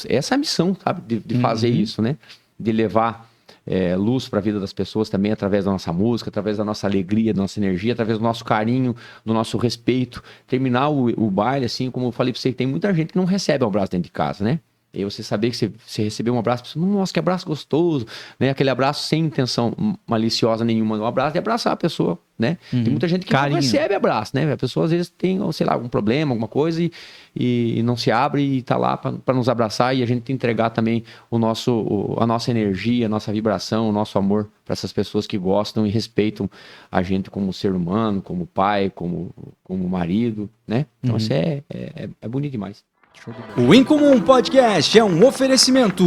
Essa é a missão, sabe? De fazer isso, né? De levar luz para a vida das pessoas também através da nossa música, através da nossa alegria, da nossa energia, através do nosso carinho, do nosso respeito. Terminar o baile, assim, como eu falei para você, tem muita gente que não recebe um abraço dentro de casa, né? E aí você saber que você recebeu um abraço, você, nossa, que abraço gostoso, né? Aquele abraço sem intenção maliciosa nenhuma, um abraço de abraçar a pessoa, né? Tem muita gente que não recebe abraço, né? A pessoa às vezes tem, sei lá, algum problema, alguma coisa e não se abre e tá lá para nos abraçar e a gente entregar também a nossa energia, a nossa vibração, o nosso amor para essas pessoas que gostam e respeitam a gente como ser humano, como pai, como marido, né? Então isso é bonito demais. O Incomum Podcast é um oferecimento.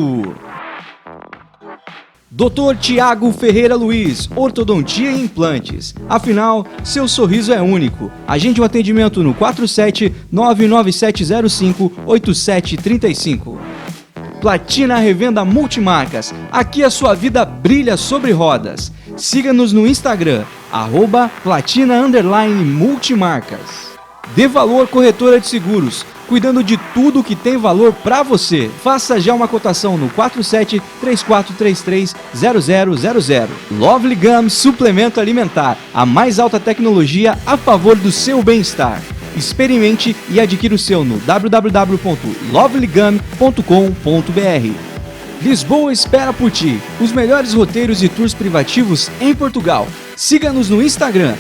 Dr. Tiago Ferreira Luiz, Ortodontia e Implantes. Afinal, seu sorriso é único. Agende um atendimento no 47-99705-8735. Platina Revenda Multimarcas. Aqui a sua vida brilha sobre rodas. Siga-nos no Instagram, @platina_multimarcas. Dê Valor Corretora de Seguros, cuidando de tudo que tem valor para você. Faça já uma cotação no 47-3433-0000. Lovely Gum Suplemento Alimentar, a mais alta tecnologia a favor do seu bem-estar. Experimente e adquira o seu no www.lovelygum.com.br. Lisboa espera por ti. Os melhores roteiros e tours privativos em Portugal. Siga-nos no Instagram,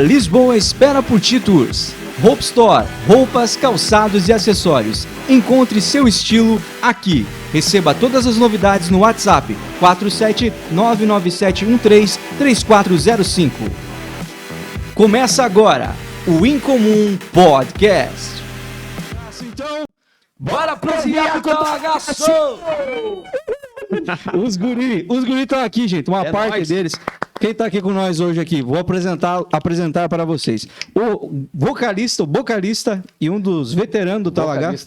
@Lisboa Espera por Ti Tours. Hope Store, roupas, calçados e acessórios. Encontre seu estilo aqui. Receba todas as novidades no WhatsApp 47997133405. Começa agora o Incomum Podcast. Então, bora prosseguir com o Talagaço! Os guri estão aqui, gente, uma parte deles. Quem tá aqui com nós hoje aqui? Vou apresentar para vocês. O vocalista e um dos veteranos do Talagaço.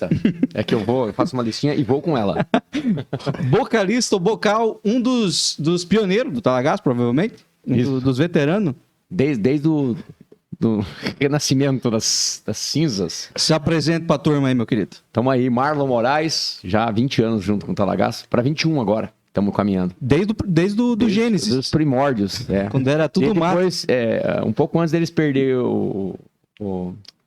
É que eu faço uma listinha e vou com ela. Vocalista, o vocal, um dos pioneiros do Talagaço, provavelmente. Dos veteranos. Desde o renascimento das cinzas. Se apresenta pra turma aí, meu querido. Tamo aí, Marlon Moraes, já há 20 anos junto com o Talagaço, para 21 agora. Estamos caminhando. Desde o Gênesis. Dos primórdios. Quando era tudo mato. Depois, um pouco antes deles perder os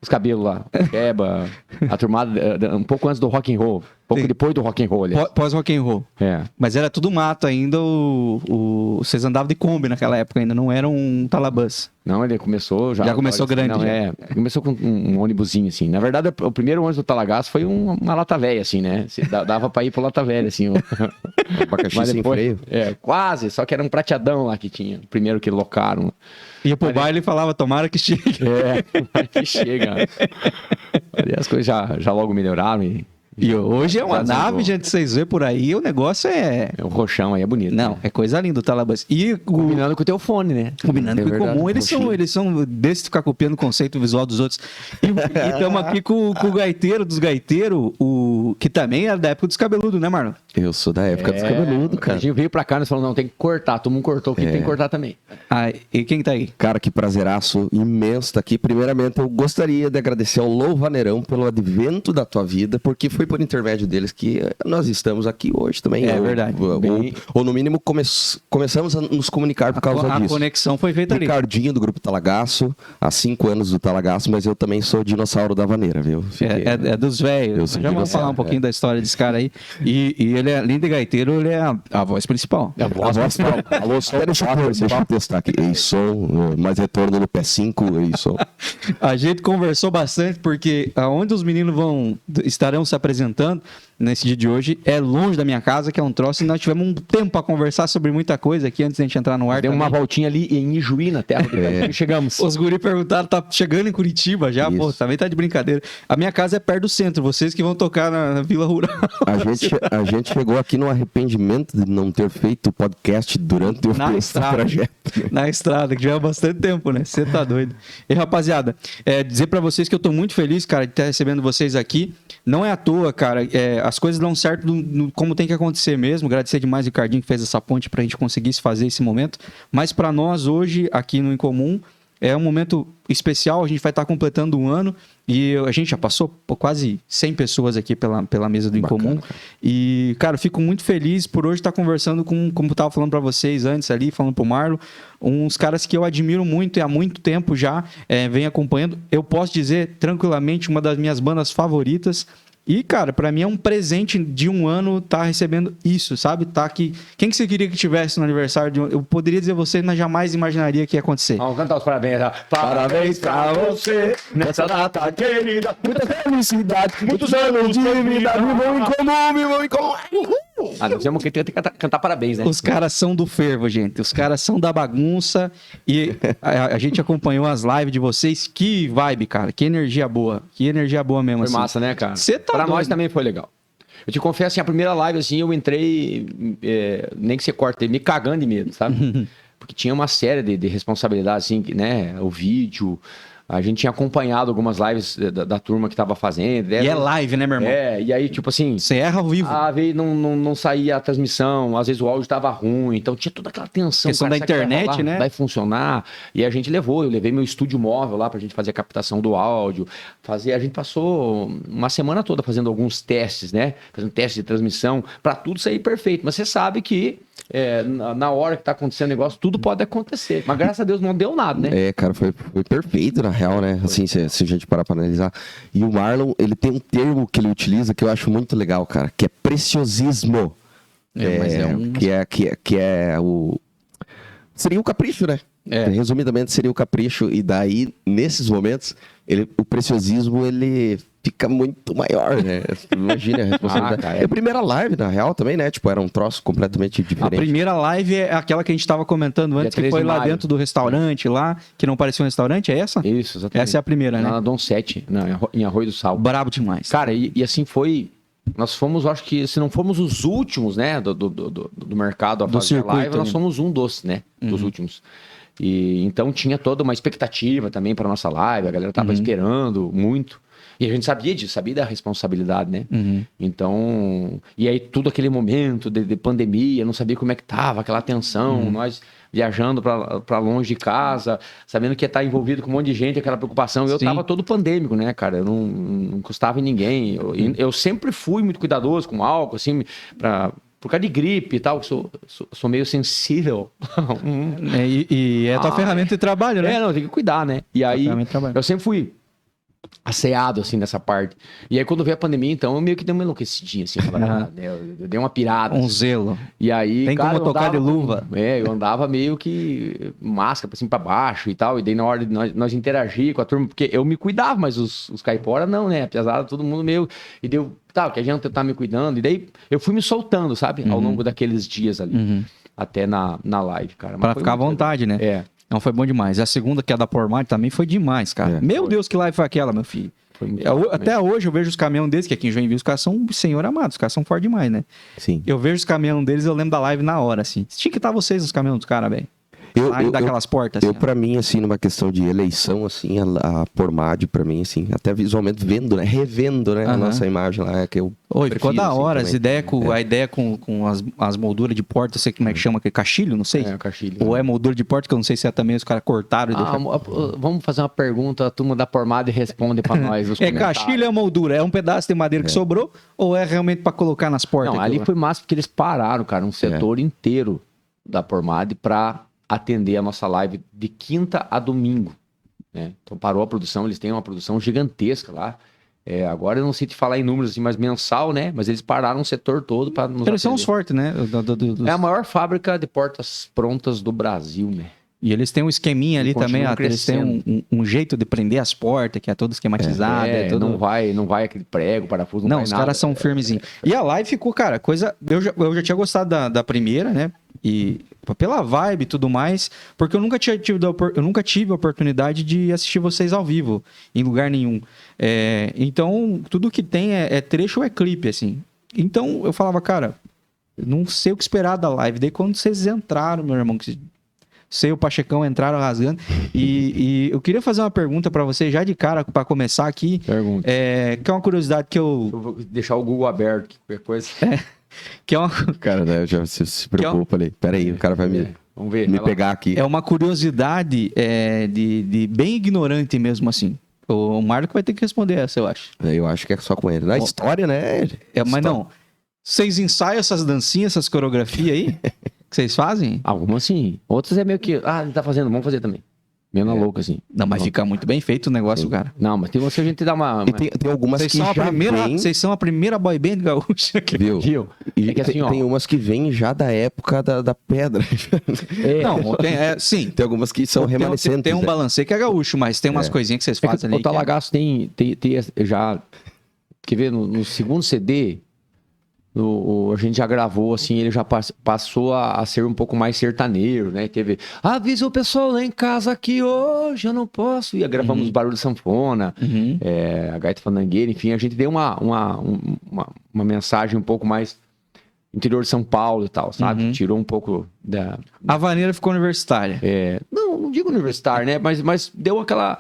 cabelos lá, Eba, a turmada, um pouco antes do rock and roll. Pouco depois do rock and roll, aliás. Pós rock and roll. Mas era tudo mato ainda. Vocês andavam de Kombi naquela época ainda, não era um Talabus. Não, ele começou já. Já começou grande. Não, começou com um ônibusinho, assim. Na verdade, o primeiro ônibus do Talagaço foi uma lata velha, assim, né? Dava pra ir pro lata velha, assim. Abacaxi sem freio. Quase, só que era um prateadão lá que tinha. O primeiro que locaram. Ia pro baile e falava, tomara que chegue. Tomara que chega. Ali as coisas já logo melhoraram e hoje é uma nave, gente, vocês vêem por aí, o negócio é... O roxão aí é bonito. Não, é coisa linda o Talabas. E combinando com o teu fone, né? Combinando com o comum, eles são desse de ficar copiando o conceito visual dos outros. E estamos aqui com o gaiteiro dos gaiteiros, que também era da época dos cabeludos, né, Marlon? Eu sou da época dos cabeludos, cara. A gente veio pra cá e nós falamos, não, tem que cortar, todo mundo cortou, quem tem que cortar também. E quem tá aí? Cara, que prazeraço imenso tá aqui. Primeiramente, eu gostaria de agradecer ao Louvaneirão pelo advento da tua vida, porque foi por intermédio deles que nós estamos aqui hoje também. É verdade. Ou no mínimo, começamos a nos comunicar por causa disso. A conexão foi feita ali. Ricardinho, do Grupo Talagaço, há 5 anos do Talagaço, mas eu também sou dinossauro da vaneira, viu? É dos velhos. Já vamos falar um pouquinho da história desse cara aí. E ele é lindo de gaiteiro, ele é a voz principal. É a voz principal. Alô, só deixa eu testar aqui. Ei, som, mais retorno no P5, ei, som. A gente conversou bastante, porque aonde os meninos estarão se apresentando nesse dia de hoje é longe da minha casa, que é um troço, e nós tivemos um tempo para conversar sobre muita coisa aqui antes da gente entrar no ar. Deu uma voltinha ali em Ijuí, na terra do chegamos. Os guri perguntaram, tá chegando em Curitiba já? Isso. Pô, também tá de brincadeira. A minha casa é perto do centro, vocês que vão tocar na Vila Rural. A gente chegou aqui no arrependimento de não ter feito podcast durante o trajeto. Na estrada, que já é bastante tempo, né? Você tá doido. E rapaziada, dizer para vocês que eu tô muito feliz, cara, de estar recebendo vocês aqui. Não é à toa, cara, as coisas dão certo como tem que acontecer mesmo. Agradecer demais o Ricardinho que fez essa ponte pra gente conseguir fazer esse momento. Mas para nós hoje, aqui no Incomum, É um momento especial, a gente vai estar completando um ano e a gente já passou por quase 100 pessoas aqui pela mesa do Incomum. E, cara, eu fico muito feliz por hoje estar conversando com, como eu estava falando para vocês antes ali, falando pro Marlon, uns caras que eu admiro muito e há muito tempo já venho acompanhando. Eu posso dizer tranquilamente uma das minhas bandas favoritas. E, cara, pra mim é um presente de um ano tá recebendo isso, sabe? Tá aqui. Quem que você queria que tivesse no aniversário de um... Eu poderia dizer você, mas jamais imaginaria que ia acontecer. Vamos cantar os parabéns. Tá? Parabéns pra você nessa data querida. Muita felicidade, muitos anos de vida. Vivam em comum. Nós temos que cantar parabéns, né? Os caras são do fervo, gente. Os caras são da bagunça. E a gente acompanhou as lives de vocês. Que vibe, cara. Que energia boa. Que energia boa mesmo. Foi assim. massa, né, cara? Você tá pra doido. nós também foi legal. Eu te confesso, assim, a primeira live, assim, eu entrei, nem que você corte, me cagando de medo, sabe? Porque tinha uma série de responsabilidades, assim, né? O vídeo, a gente tinha acompanhado algumas lives da turma que tava fazendo. E é live, né, meu irmão? E aí, tipo assim... Você erra ao vivo. Às vezes não saía a transmissão, às vezes o áudio tava ruim, então tinha toda aquela tensão. Questão da internet, né? Vai funcionar. E a gente eu levei meu estúdio móvel lá pra gente fazer a captação do áudio. A gente passou uma semana toda fazendo alguns testes, né? Fazendo testes de transmissão, pra tudo sair perfeito. Mas você sabe que na hora que tá acontecendo o negócio, tudo pode acontecer. Mas graças a Deus não deu nada, né? Cara, foi perfeito, na real, né? Assim, se a gente parar pra analisar. E o Marlon, ele tem um termo que ele utiliza que eu acho muito legal, cara, que é preciosismo. Que é o... Seria o capricho, né? Resumidamente, seria o capricho. E daí, nesses momentos, o preciosismo, ele fica muito maior, né? Imagina a responsabilidade. É a primeira live, na real, também, né? Tipo, era um troço completamente diferente. A primeira live é aquela que a gente tava comentando antes, que foi lá dentro do restaurante, lá, que não parecia um restaurante, é essa? Isso, exatamente. Essa é a primeira, né? Na Dom 7, em Arroio do Sal. Brabo demais. Cara, e assim foi... Nós fomos, acho que, se não fomos os últimos, né, do mercado a fazer live, nós fomos um dos, né, dos últimos. E então tinha toda uma expectativa também para nossa live, a galera tava esperando muito. E a gente sabia disso, sabia da responsabilidade, né? Então, e aí tudo aquele momento de pandemia, não sabia como é que tava, aquela tensão, nós viajando para longe de casa, sabendo que ia estar envolvido com um monte de gente, aquela preocupação. Eu tava todo pandêmico, né, cara? Eu não encostava em ninguém. Eu sempre fui muito cuidadoso com álcool, assim, por causa de gripe e tal, sou meio sensível. E é tua ferramenta de trabalho, né? Não, tem que cuidar, né? E aí, eu sempre fui asseado, assim, nessa parte. E aí, quando veio a pandemia, então, eu meio que dei uma enlouquecidinha, assim. Eu dei uma pirada. Um assim. zelo. E aí, tem como tocar de luva. Eu andava meio que máscara pra cima e pra baixo e tal. E daí, na hora de nós interagir com a turma, porque eu me cuidava, mas os caipora não, né? Apesar de todo mundo meio... E deu... Tá, que a gente tá me cuidando. E daí, eu fui me soltando, sabe? Ao longo daqueles dias ali. Até na live, cara. Mas pra ficar à vontade, legal, né? Não, foi bom demais. A segunda, que é a da Pormade, também foi demais, cara. Meu Deus, que live foi aquela, meu filho. Até hoje eu vejo os caminhões deles, que aqui em Joinville os caras são senhor amado, os caras são fortes demais, né? Sim. Eu vejo os caminhões deles, eu lembro da live na hora, assim. Tinha que estar vocês nos caminhões dos caras, velho. Daquelas portas, assim. Pra mim, assim, numa questão de eleição, assim, a Pormade, pra mim, assim, até visualmente vendo, né? Revendo, né? A nossa imagem lá, que eu ficou da hora, assim, a ideia com as molduras de porta, sei como é que chama, aquele cachilho, não sei. Cachilho. Ou é moldura de porta, que eu não sei se é também, os caras cortaram. Vamos fazer uma pergunta, a turma da Pormade responde pra nós. Cachilho ou é moldura? É um pedaço de madeira que sobrou, ou é realmente pra colocar nas portas? Não, ali foi massa porque eles pararam, cara, um setor inteiro da Pormade pra atender a nossa live de quinta a domingo, né? Então parou a produção, eles têm uma produção gigantesca lá. Agora eu não sei te falar em números assim, mas mensal, né? Mas eles pararam o setor todo para nos Eles são os fortes, né? É a maior fábrica de portas prontas do Brasil, né? E eles têm um esqueminha ali também, eles têm um jeito de prender as portas, que é todo esquematizado. Não vai aquele prego, parafuso, não os caras são firmezinhos. E a live ficou, cara, coisa... Eu já tinha gostado da primeira, né? E pela vibe e tudo mais, porque eu nunca tive a oportunidade de assistir vocês ao vivo, em lugar nenhum. Então, tudo que tem é trecho ou é clipe, assim. Então, eu falava, cara, eu não sei o que esperar da live. Daí, quando vocês entraram, meu irmão, que você e o Pachecão entraram rasgando. E eu queria fazer uma pergunta pra você, já de cara, pra começar aqui. Pergunta. Que é uma curiosidade que eu... Eu vou deixar o Google aberto, qualquer coisa. Que é uma... Cara, né, eu já se preocupa ali. Pera aí, o cara vai me... Vamos ver. Me pegar aqui. É uma curiosidade de bem ignorante mesmo, assim. O Marco vai ter que responder essa, eu acho. Eu acho que é só com ele. Na história, né? Mas não. Vocês ensaiam essas dancinhas, essas coreografias aí? Que vocês fazem? Algumas sim. Outras é meio que, ele tá fazendo, vamos fazer também. Meio na louca, assim. Não, mas fica muito bem feito o negócio, cara. Não, mas tem umas que a gente dá uma... E tem algumas Vocês que são, já vêm... vocês são a primeira boy band gaúcha que... Viu? E É que assim, ó... tem umas que vêm já da época da pedra. Não, sim. Tem algumas que são remanescentes. Tem um balancê que é gaúcho, mas tem umas coisinhas que vocês fazem ali. O Talagaço tem já... Quer ver, no segundo CD... a gente já gravou, assim, ele já passou a ser um pouco mais sertaneiro, né? Teve, avisa o pessoal lá em casa que hoje eu não posso. E gravamos barulho de sanfona, a gaita fandangueira, enfim, a gente deu uma mensagem um pouco mais interior de São Paulo e tal, sabe? Tirou um pouco da... A vaneira ficou universitária. Não digo universitário, né? Mas deu aquela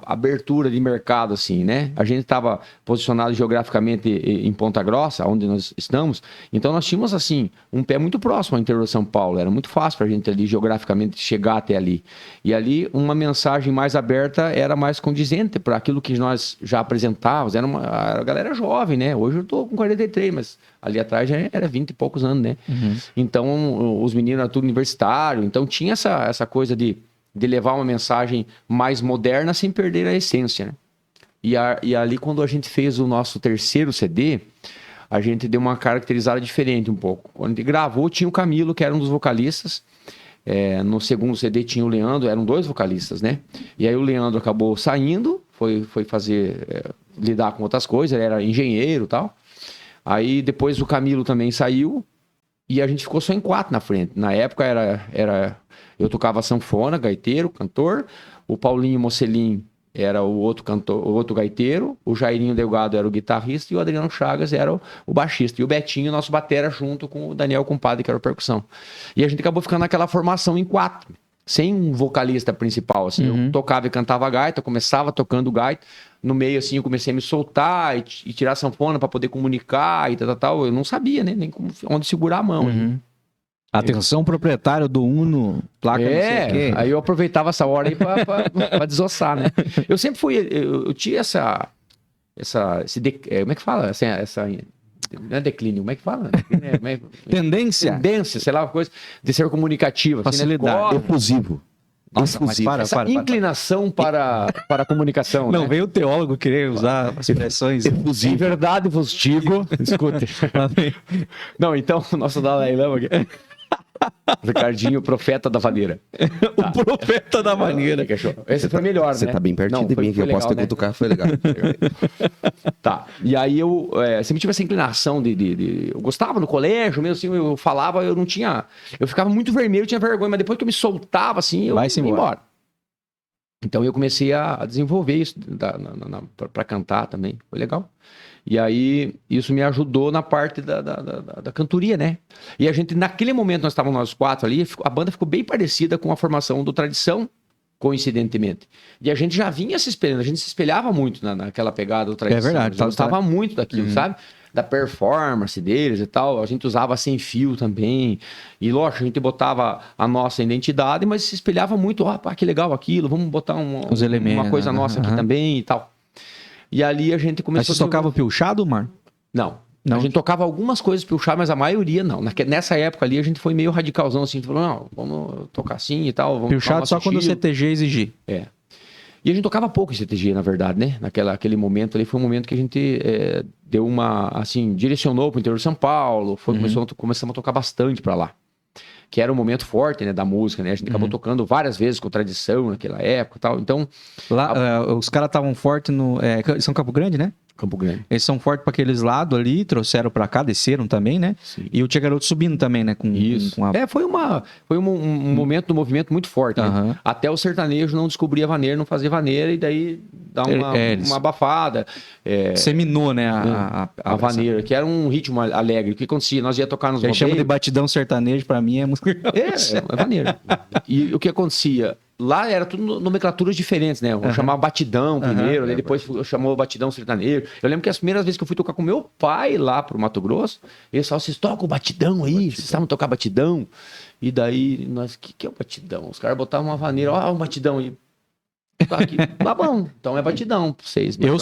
abertura de mercado, assim, né? A gente estava posicionado geograficamente em Ponta Grossa, onde nós estamos, então nós tínhamos, assim, um pé muito próximo ao interior de São Paulo, era muito fácil para a gente ali, geograficamente, chegar até ali. E ali, uma mensagem mais aberta era mais condizente para aquilo que nós já apresentávamos, a galera jovem, né? Hoje eu tô com 43, mas ali atrás já era 20 e poucos anos, né? Então, os meninos eram tudo universitário, então tinha essa coisa de levar uma mensagem mais moderna sem perder a essência, né? E ali, quando a gente fez o nosso terceiro CD, a gente deu uma caracterizada diferente um pouco. Quando a gente gravou, tinha o Camilo, que era um dos vocalistas. No segundo CD tinha o Leandro, eram 2 vocalistas, né? E aí o Leandro acabou saindo, foi fazer, lidar com outras coisas, ele era engenheiro e tal. Aí depois o Camilo também saiu e a gente ficou só em 4 na frente. Na época eu tocava sanfona, gaiteiro, cantor. O Paulinho Mocelin era o outro cantor, o outro gaiteiro. O Jairinho Delgado era o guitarrista e o Adriano Chagas era o baixista. E o Betinho, nosso batera, junto com o Daniel Compadre, que era o percussão. E a gente acabou ficando naquela formação em 4, sem um vocalista principal, assim. Eu tocava e cantava gaita, eu começava tocando gaita. No meio, assim, eu comecei a me soltar e tirar a sanfona para poder comunicar e tal. Eu não sabia, né? Nem onde segurar a mão. Atenção, proprietário do Uno, placa não sei o quê. Aí eu aproveitava essa hora aí pra desossar, né? Eu sempre fui... Eu tinha como é que fala? Não é declínio, como é que fala? Tendência, sei lá, uma coisa de ser comunicativo. Facilidade. Assim, né? Efusivo. Nossa, mas para. Inclinação para a comunicação. Não, né? Veio o teólogo querer usar as expressões. Em verdade vos digo... Escute. Não, então, o nosso Dalai Lama aqui... Ricardinho, profeta da vaneira. O profeta da vaneira. Esse foi melhor, Você né? tá bem pertinho de mim, que eu posso ter cutucar, foi legal. Tá. E aí eu sempre tive essa inclinação eu gostava no colégio, mesmo assim, eu falava, eu não tinha... Eu ficava muito vermelho, eu tinha vergonha, mas depois que eu me soltava, assim, eu ia embora. Então eu comecei a desenvolver isso pra cantar também. Foi legal. E aí, isso me ajudou na parte da cantoria, né? E a gente, naquele momento, nós estávamos nós 4 ali, a banda ficou bem parecida com a formação do Tradição, coincidentemente. E a gente já vinha se espelhando, a gente se espelhava muito naquela pegada do Tradição. É verdade. A gente gostava muito daquilo, sabe? Da performance deles e tal. A gente usava sem fio também. E, lógico, a gente botava a nossa identidade, mas se espelhava muito. Que legal aquilo, vamos botar os elementos, uma coisa nossa aqui também e tal. E ali a gente começou... Mas você tocava pilchado, Mar? Não. A gente tocava algumas coisas pilchado, mas a maioria não. Nessa época ali a gente foi meio radicalzão, assim. A gente falou, não, vamos tocar assim e tal. Pilchado só quando o CTG exigir. E a gente tocava pouco em CTG, na verdade, né? Aquele momento ali foi um momento que a gente deu direcionou pro interior de São Paulo. Começamos a tocar bastante pra lá. Que era um momento forte, né, da música, né? A gente acabou tocando várias vezes com Tradição naquela época e tal. Então... Lá, os caras estavam fortes no... São Campo Grande, né? Campo Grande. Eles são fortes para aqueles lados ali, trouxeram para cá, desceram também, né? Sim. E o Tia Garoto subindo também, né? Isso. Foi um momento do movimento muito forte, né? Até o sertanejo não descobria vaneira, não fazia vaneira, e daí dá uma abafada. Seminou, né? A vaneira, que era um ritmo alegre. O que acontecia? Nós ia tocar nos rodeios... chama de batidão sertanejo, para mim é música... É vaneira. E o que acontecia? lá era tudo nomenclaturas diferentes, né? Eu chamava batidão primeiro, né? Depois chamou batidão sertanejo. Eu lembro que as primeiras vezes que eu fui tocar com meu pai lá pro Mato Grosso, eles falavam, vocês tocam batidão aí? Vocês estavam tocar batidão? E daí, nós, o que é o batidão? Os caras botavam uma vaneira, ó, um batidão aí. Tá aqui, tá bom, então é batidão pra vocês. Eu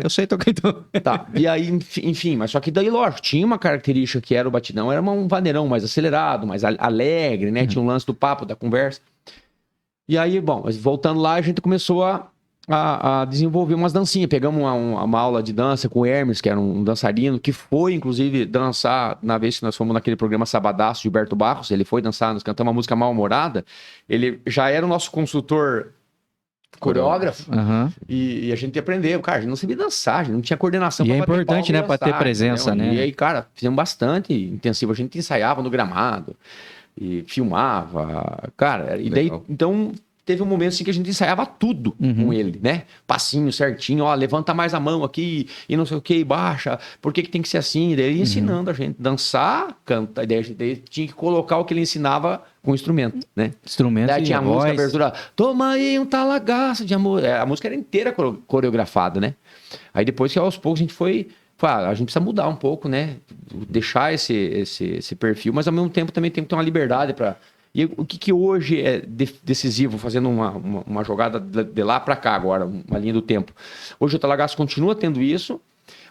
sei tocar então. Tá, e aí, enfim, mas só que daí, lógico, tinha uma característica que era o batidão, era um vaneirão mais acelerado, mais alegre, né? Tinha um lance do papo, da conversa. E aí, bom, mas voltando lá, a gente começou a desenvolver umas dancinhas. Pegamos uma aula de dança com o Hermes, que era um dançarino, que foi, inclusive, dançar na vez que nós fomos naquele programa Sabadaço, Gilberto Barros. Ele foi dançar, nós cantamos a música Mal-Humorada. Ele já era o nosso consultor coreógrafo. E a gente aprendeu. Cara, a gente não sabia dançar, a gente não tinha coordenação. E é importante, né, pra ter presença, né? E aí, cara, fizemos bastante intensivo. A gente ensaiava no gramado e filmava, cara, e daí, então, teve um momento assim que a gente ensaiava tudo com ele, né? Passinho certinho, ó, levanta mais a mão aqui e não sei o que, baixa, por que tem que ser assim? Daí ele ensinando a gente dançar, cantar, daí a gente tinha que colocar o que ele ensinava com instrumento, né? Instrumento daí tinha a música, voz. abertura, toma aí um talagaço de amor, a música era inteira coreografada, né? Aí depois que aos poucos a gente foi, a gente precisa mudar um pouco, né? Deixar esse perfil, mas ao mesmo tempo também tem que ter uma liberdade para... E o que hoje é decisivo, fazendo uma jogada de lá para cá agora, uma linha do tempo. Hoje o Talagaço continua tendo isso,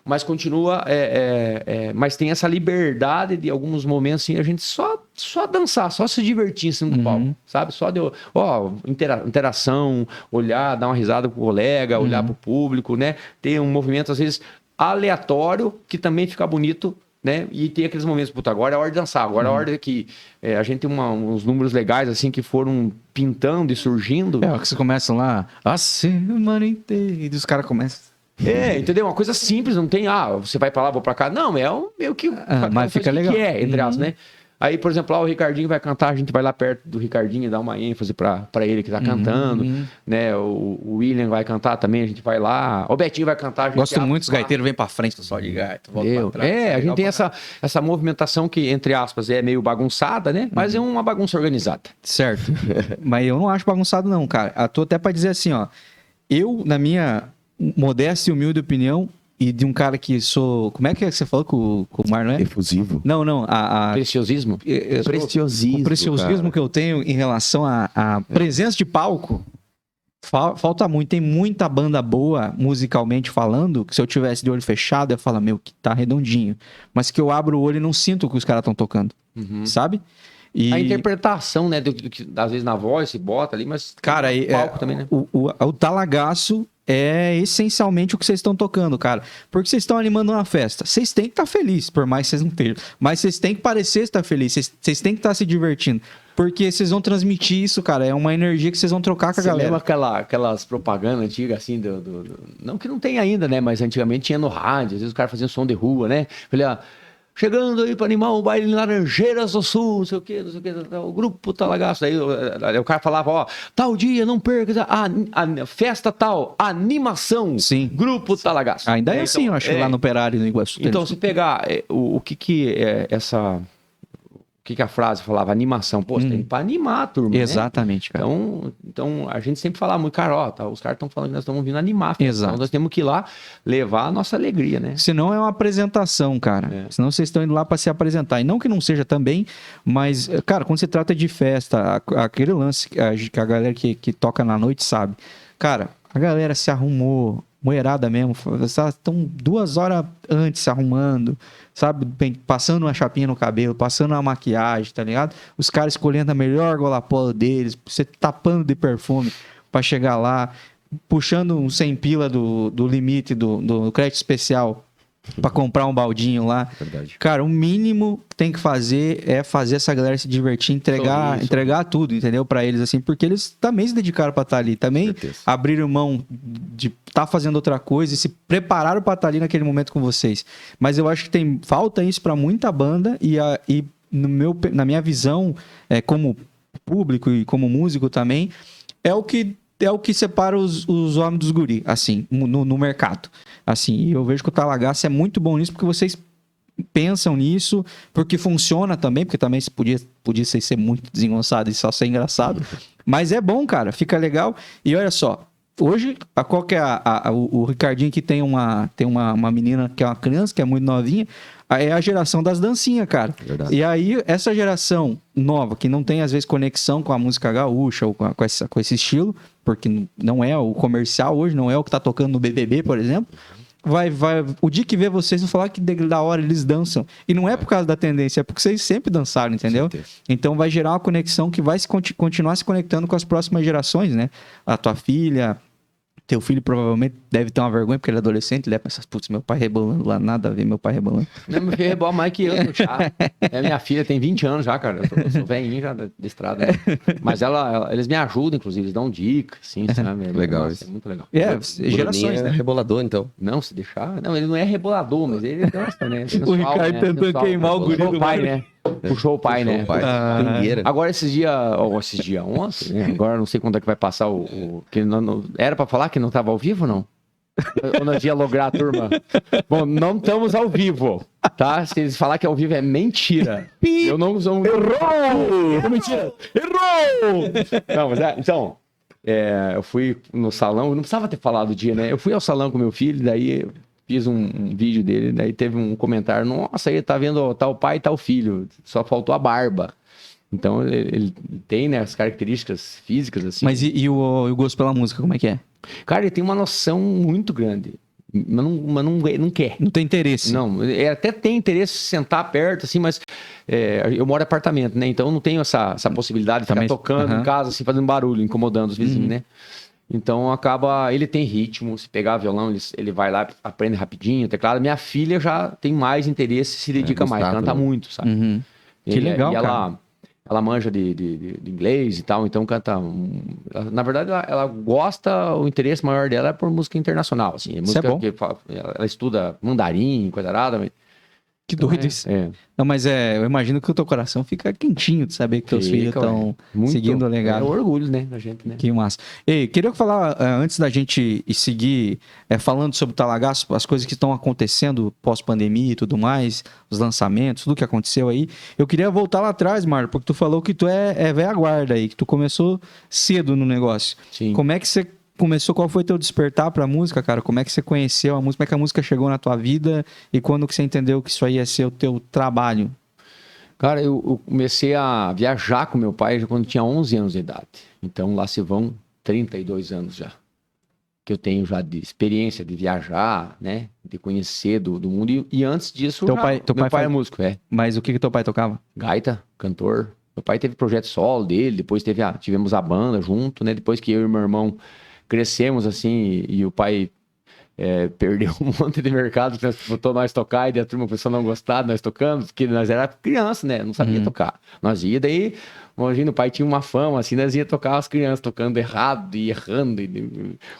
mas continua... mas tem essa liberdade de alguns momentos, assim, a gente só dançar, só se divertir assim, no palco, sabe? Só de, interação, olhar, dar uma risada pro colega, olhar pro público, né? Ter um movimento, às vezes, aleatório, que também fica bonito, né? E tem aqueles momentos, puta, agora é a hora de dançar, agora é a hora que a gente tem uns números legais, assim, que foram pintando e surgindo. Que você começa lá, a semana inteira, e os caras começam... entendeu? Uma coisa simples, não tem, você vai pra lá, vou pra cá. Não, é meio que... mas fica legal. Que entre aspas, né? Aí, por exemplo, lá o Ricardinho vai cantar, a gente vai lá perto do Ricardinho e dá uma ênfase pra ele que tá cantando, né? O William vai cantar também, a gente vai lá. O Betinho vai cantar, a gente... Gosto muito, os gaiteiros vêm pra frente, só de gaita, volta pra trás. A gente tem essa movimentação que, entre aspas, é meio bagunçada, né? Mas é uma bagunça organizada. Certo. Mas eu não acho bagunçado não, cara. Eu tô até pra dizer assim, ó. Eu, na minha modesta e humilde opinião, e de um cara que sou... Como é que você falou com o Mar, não é? Efusivo. Não. Preciosismo? Preciosismo, o preciosismo, cara, que eu tenho em relação à presença de palco, falta muito. Tem muita banda boa, musicalmente falando, que se eu tivesse de olho fechado, eu ia falar, que tá redondinho. Mas que eu abro o olho e não sinto o que os caras estão tocando, sabe? A interpretação, né? Às vezes na voz se bota ali, mas... Cara, palco também, né? O Talagaço é essencialmente o que vocês estão tocando, cara. Porque vocês estão animando uma festa. Vocês têm que estar felizes, por mais que vocês não estejam. Mas vocês têm que parecer estar felizes. Vocês têm que estar se divertindo. Porque vocês vão transmitir isso, cara. É uma energia que vocês vão trocar com a galera. Você lembra aquelas propagandas antigas, assim, não que não tem ainda, né? Mas antigamente tinha no rádio. Às vezes o cara fazia um som de rua, né? Falei, chegando aí para animar o baile em Laranjeiras do Sul, não sei o que, o grupo Talagaço. Aí o cara falava, tal dia, não perca, a festa tal, animação, sim, grupo Talagaço. Ainda é assim, eu acho, lá no Operário, no Iguaçu. Então, se pegar o que é essa... O que a frase falava? Animação. Pô, você tem pra animar a turma, exatamente, né? cara. Então, a gente sempre fala muito, cara, os caras estão falando que nós estamos vindo animar. Exato. Então, nós temos que ir lá levar a nossa alegria, né? Senão é uma apresentação, cara. Senão vocês estão indo lá para se apresentar. E não que não seja também, mas, cara, quando se trata de festa, aquele lance que a galera que toca na noite sabe. Cara, a galera se arrumou, moerada mesmo, estão 2 horas antes se arrumando, sabe? Passando uma chapinha no cabelo, passando uma maquiagem, tá ligado? Os caras escolhendo a melhor gola-polo deles, você tapando de perfume pra chegar lá, puxando um 100 pila do limite do crédito especial pra comprar um baldinho lá. Verdade. Cara, o mínimo que tem que fazer é fazer essa galera se divertir, entregar tudo, entendeu? Pra eles, assim, porque eles também se dedicaram pra estar ali, também abriram mão de estar fazendo outra coisa e se prepararam pra estar ali naquele momento com vocês. Mas eu acho que falta isso pra muita banda e na minha visão, como público e como músico também, é o que separa os homens dos guri, assim, no mercado. Assim, eu vejo que o Talagaço é muito bom nisso, porque vocês pensam nisso, porque funciona também, porque também podia ser muito desengonçado e só ser engraçado. Mas é bom, cara, fica legal. E olha só, hoje, qual que é o Ricardinho que tem uma menina que é uma criança, que é muito novinha, é a geração das dancinhas, cara. Verdade. E aí, essa geração nova, que não tem, às vezes, conexão com a música gaúcha ou com esse estilo, porque não é o comercial hoje, não é o que tá tocando no BBB, por exemplo, o dia que vê vocês vão falar que da hora eles dançam. E não é por causa da tendência, é porque vocês sempre dançaram, entendeu? Então vai gerar uma conexão que vai continuar se conectando com as próximas gerações, né? A tua filha... Teu filho provavelmente deve ter uma vergonha, porque ele é adolescente, ele deve pensar, putz, meu pai rebolando lá, nada a ver, meu pai rebolando. Não, meu filho rebola mais que eu no chá. Minha filha tem 20 anos já, cara. Eu sou velhinho já de estrada. Né? Mas eles me ajudam, inclusive, eles dão dicas, assim, sabe? Legal Nossa, isso. É muito legal. Gerações, é né? rebolador, então. Não, se deixar... Não, ele não é rebolador, mas ele gosta, né? O Ricardo tentou queimar o guri do pai, né? Puxou o pai, né? Agora esses dias ontem, né? Agora não sei quando é que vai passar que não, era pra falar que não tava ao vivo, não? Ou nós ia lograr a turma? Bom, não estamos ao vivo, tá? Se eles falar que ao vivo é mentira. Eu não sou... Errou! Mentira! Errou! Não, mas então... eu fui no salão, eu não precisava ter falado o dia, né? Eu fui ao salão com meu filho, daí... Fiz um vídeo dele, daí teve um comentário, nossa, aí tá vendo tal pai e tal filho, só faltou a barba. Então ele tem, né, as características físicas, assim. Mas e o gosto pela música, como é que é? Cara, ele tem uma noção muito grande, mas não quer. Não tem interesse. Não, até tem interesse de sentar perto, assim, mas eu moro em apartamento, né, então eu não tenho essa possibilidade de ficar tocando em casa, assim, fazendo barulho, incomodando os vizinhos, né. Então ele tem ritmo, se pegar violão, ele vai lá, aprende rapidinho, teclado. Minha filha já tem mais interesse, se dedica mais, canta muito, sabe? Que legal, cara. Ela manja de inglês e tal, então canta... Na verdade, ela gosta, o interesse maior dela é por música internacional, assim. Música é bom. Ela estuda mandarim, coisa arada, mas... Que doido isso. Não, mas eu imagino que o teu coração fica quentinho de saber que teus filhos estão seguindo o legado. É orgulho, né, da gente, né? Que massa. Ei, queria falar, antes da gente seguir falando sobre o Talagaço, as coisas que estão acontecendo pós-pandemia e tudo mais, os lançamentos, tudo que aconteceu aí, eu queria voltar lá atrás, Marlon, porque tu falou que tu é velha guarda aí, que tu começou cedo no negócio. Sim. Como é que você começou, qual foi teu despertar pra música, cara? Como é que você conheceu a música? Como é que a música chegou na tua vida? E quando que você entendeu que isso aí ia ser o teu trabalho? Cara, eu comecei a viajar com meu pai já quando tinha 11 anos de idade. Então lá se vão 32 anos já. Que eu tenho já de experiência de viajar, né? De conhecer do mundo. E antes disso, teu pai é músico, Mas o que teu pai tocava? Gaita, cantor. Meu pai teve projeto solo dele, depois tivemos a banda junto, né? Depois que eu e meu irmão crescemos assim e o pai perdeu um monte de mercado, botou nós tocar e a turma começou a não gostar de nós tocando, porque nós era criança, né? Não sabia tocar. Nós ia daí, imagina, o pai tinha uma fama, assim, nós ia tocar as crianças tocando errado e errando.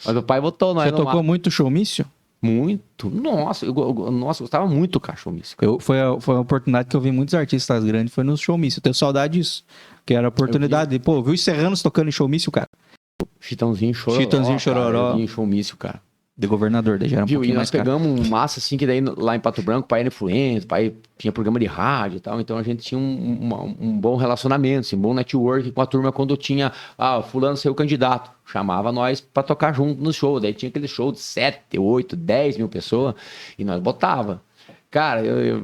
Mas o pai botou nós. Você tocou muito showmício? Muito. Nossa, eu gostava muito de tocar showmício. Foi a oportunidade que eu vi muitos artistas grandes, foi no showmício. Eu tenho saudade disso. Que era a oportunidade. Pô, eu vi os serranos tocando em showmício, cara. Chitãozinho Chororó. Chitãozinho Chororó. Em showmício, cara. De governador, daí já era um pouquinho mais caro. E nós pegamos massa, assim, que daí lá em Pato Branco, o pai era influente, o pai tinha programa de rádio e tal, então a gente tinha um bom relacionamento, assim, um bom network com a turma quando tinha, fulano saiu candidato, chamava nós pra tocar junto no show, daí tinha aquele show de 7, 8, 10 mil pessoas, e nós botava. Cara,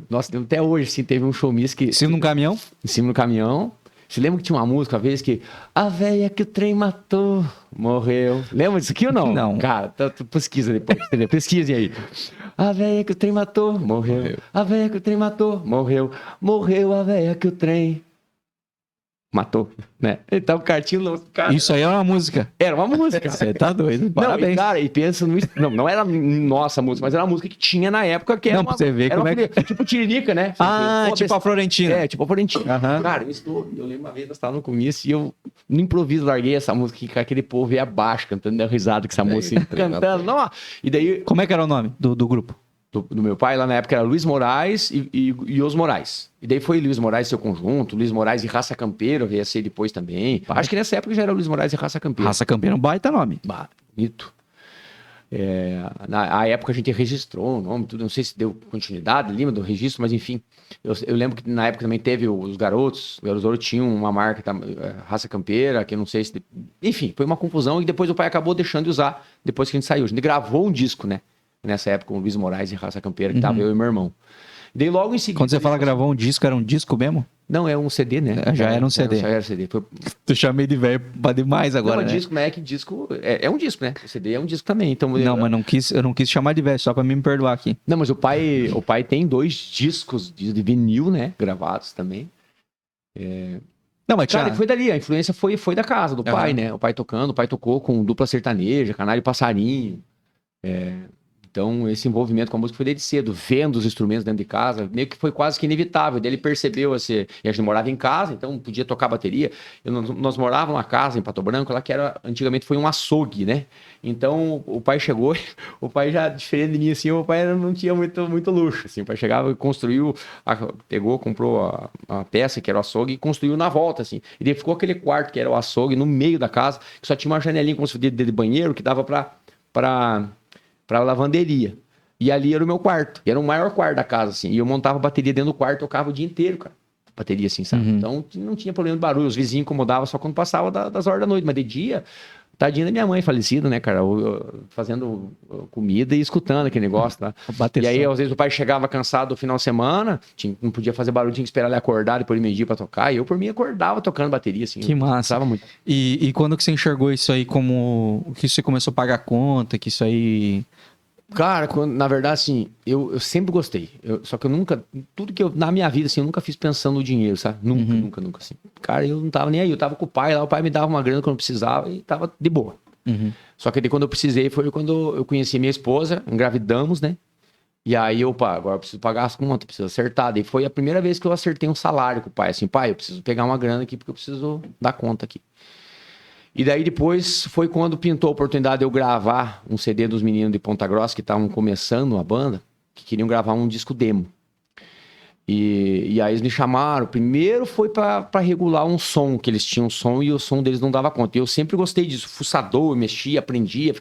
nossa, até hoje, assim, teve um showmício que... Em cima do caminhão? Em cima do caminhão. Você lembra que tinha uma música, uma vez, que a véia que o trem matou, morreu. Lembra disso aqui ou não? Não. Cara, pesquisa depois, entendeu? Pesquise aí. A véia que o trem matou, morreu. A véia que o trem matou, morreu. Morreu a véia que o trem matou, né? Então, o cartinho... Cara, isso aí é uma música. Era uma música. Você tá doido, parabéns. Não, e, cara, e pensa no... Não era nossa música, mas era uma música que tinha na época que era pra você ver como é que... Tipo Tiririca, né? Tipo a Florentina. Tipo a Florentina. Uhum. Cara, eu lembro uma vez, nós estávamos no começo e eu, no improviso, larguei essa música com aquele povo ia abaixo, cantando, deu risada com essa música, cantando. Não, e daí... Como é que era o nome do grupo? Do meu pai, lá na época era Luiz Moraes e Os Moraes. E daí foi Luiz Moraes e seu conjunto, Luiz Moraes e Raça Campeira, veio a ser depois também. Acho que nessa época já era Luiz Moraes e Raça Campeira. Raça Campeira é um baita nome. Bonito. Na época a gente registrou o nome, tudo, não sei se deu continuidade, lembra do registro, mas enfim. Eu lembro que na época também teve os Garotos tinham uma marca, Raça Campeira, que eu não sei se... Enfim, foi uma confusão e depois o pai acabou deixando de usar, depois que a gente saiu. A gente gravou um disco, né? Nessa época, com o Luiz Moraes e Raça Campeira, que tava eu e meu irmão. Daí logo em seguida... Quando você fala gravou um disco, era um disco mesmo? Não, é um CD, né? Já era um CD. Já era CD. Tu chamei de velho pra demais agora, não, né? Disco, mas é que disco... É um disco, né? O CD é um disco também. Então, não, mas eu não quis chamar de velho, só pra me perdoar aqui. Não, mas o pai tem 2 discos de vinil, né? Gravados também. Não, mas Cara, foi dali. A influência foi da casa, do pai, né? O pai tocando, o pai tocou com dupla sertaneja, canário e passarinho. Então, esse envolvimento com a música foi desde cedo, vendo os instrumentos dentro de casa, meio que foi quase que inevitável. Daí ele percebeu, assim, e a gente morava em casa, então podia tocar bateria. Nós morávamos numa casa em Pato Branco, lá que antigamente foi um açougue, né? Então, o pai chegou, o pai já, diferente de mim, assim, o pai não tinha muito luxo, assim. O pai chegava e construiu, comprou a peça, que era o açougue, e construiu na volta, assim. E daí ficou aquele quarto, que era o açougue, no meio da casa, que só tinha uma janelinha, como se fosse de banheiro, que dava pra lavanderia. E ali era o meu quarto. E era o maior quarto da casa, assim. E eu montava bateria dentro do quarto, tocava o dia inteiro, cara. Bateria, assim, sabe? Então, não tinha problema de barulho. Os vizinhos incomodavam só quando passava das horas da noite. Mas de dia, tadinha da minha mãe falecida, né, cara? Fazendo comida e escutando aquele negócio, tá? E aí, às vezes, o pai chegava cansado no final de semana, não podia fazer barulho, tinha que esperar ele acordar depois de meio-dia pra tocar. E eu, por mim, acordava tocando bateria, assim. Que massa. Muito. E quando que você enxergou isso aí como... que você começou a pagar conta, que isso aí... Cara, na verdade, assim, eu sempre gostei. Só que eu nunca... Tudo que na minha vida, assim, eu nunca fiz pensando no dinheiro, sabe? Nunca, assim. Cara, eu não tava nem aí. Eu tava com o pai lá, o pai me dava uma grana quando eu precisava e tava de boa. Só que daí quando eu precisei foi quando eu conheci minha esposa, engravidamos, né? E aí agora eu preciso pagar as contas, preciso acertar. Daí foi a primeira vez que eu acertei um salário com o pai. Assim, pai, eu preciso pegar uma grana aqui porque eu preciso dar conta aqui. E daí depois foi quando pintou a oportunidade de eu gravar um CD dos meninos de Ponta Grossa que estavam começando a banda, que queriam gravar um disco demo. E aí eles me chamaram. Primeiro foi para regular um som, que eles tinham um som e o som deles não dava conta. E eu sempre gostei disso, fuçador, mexia, aprendia,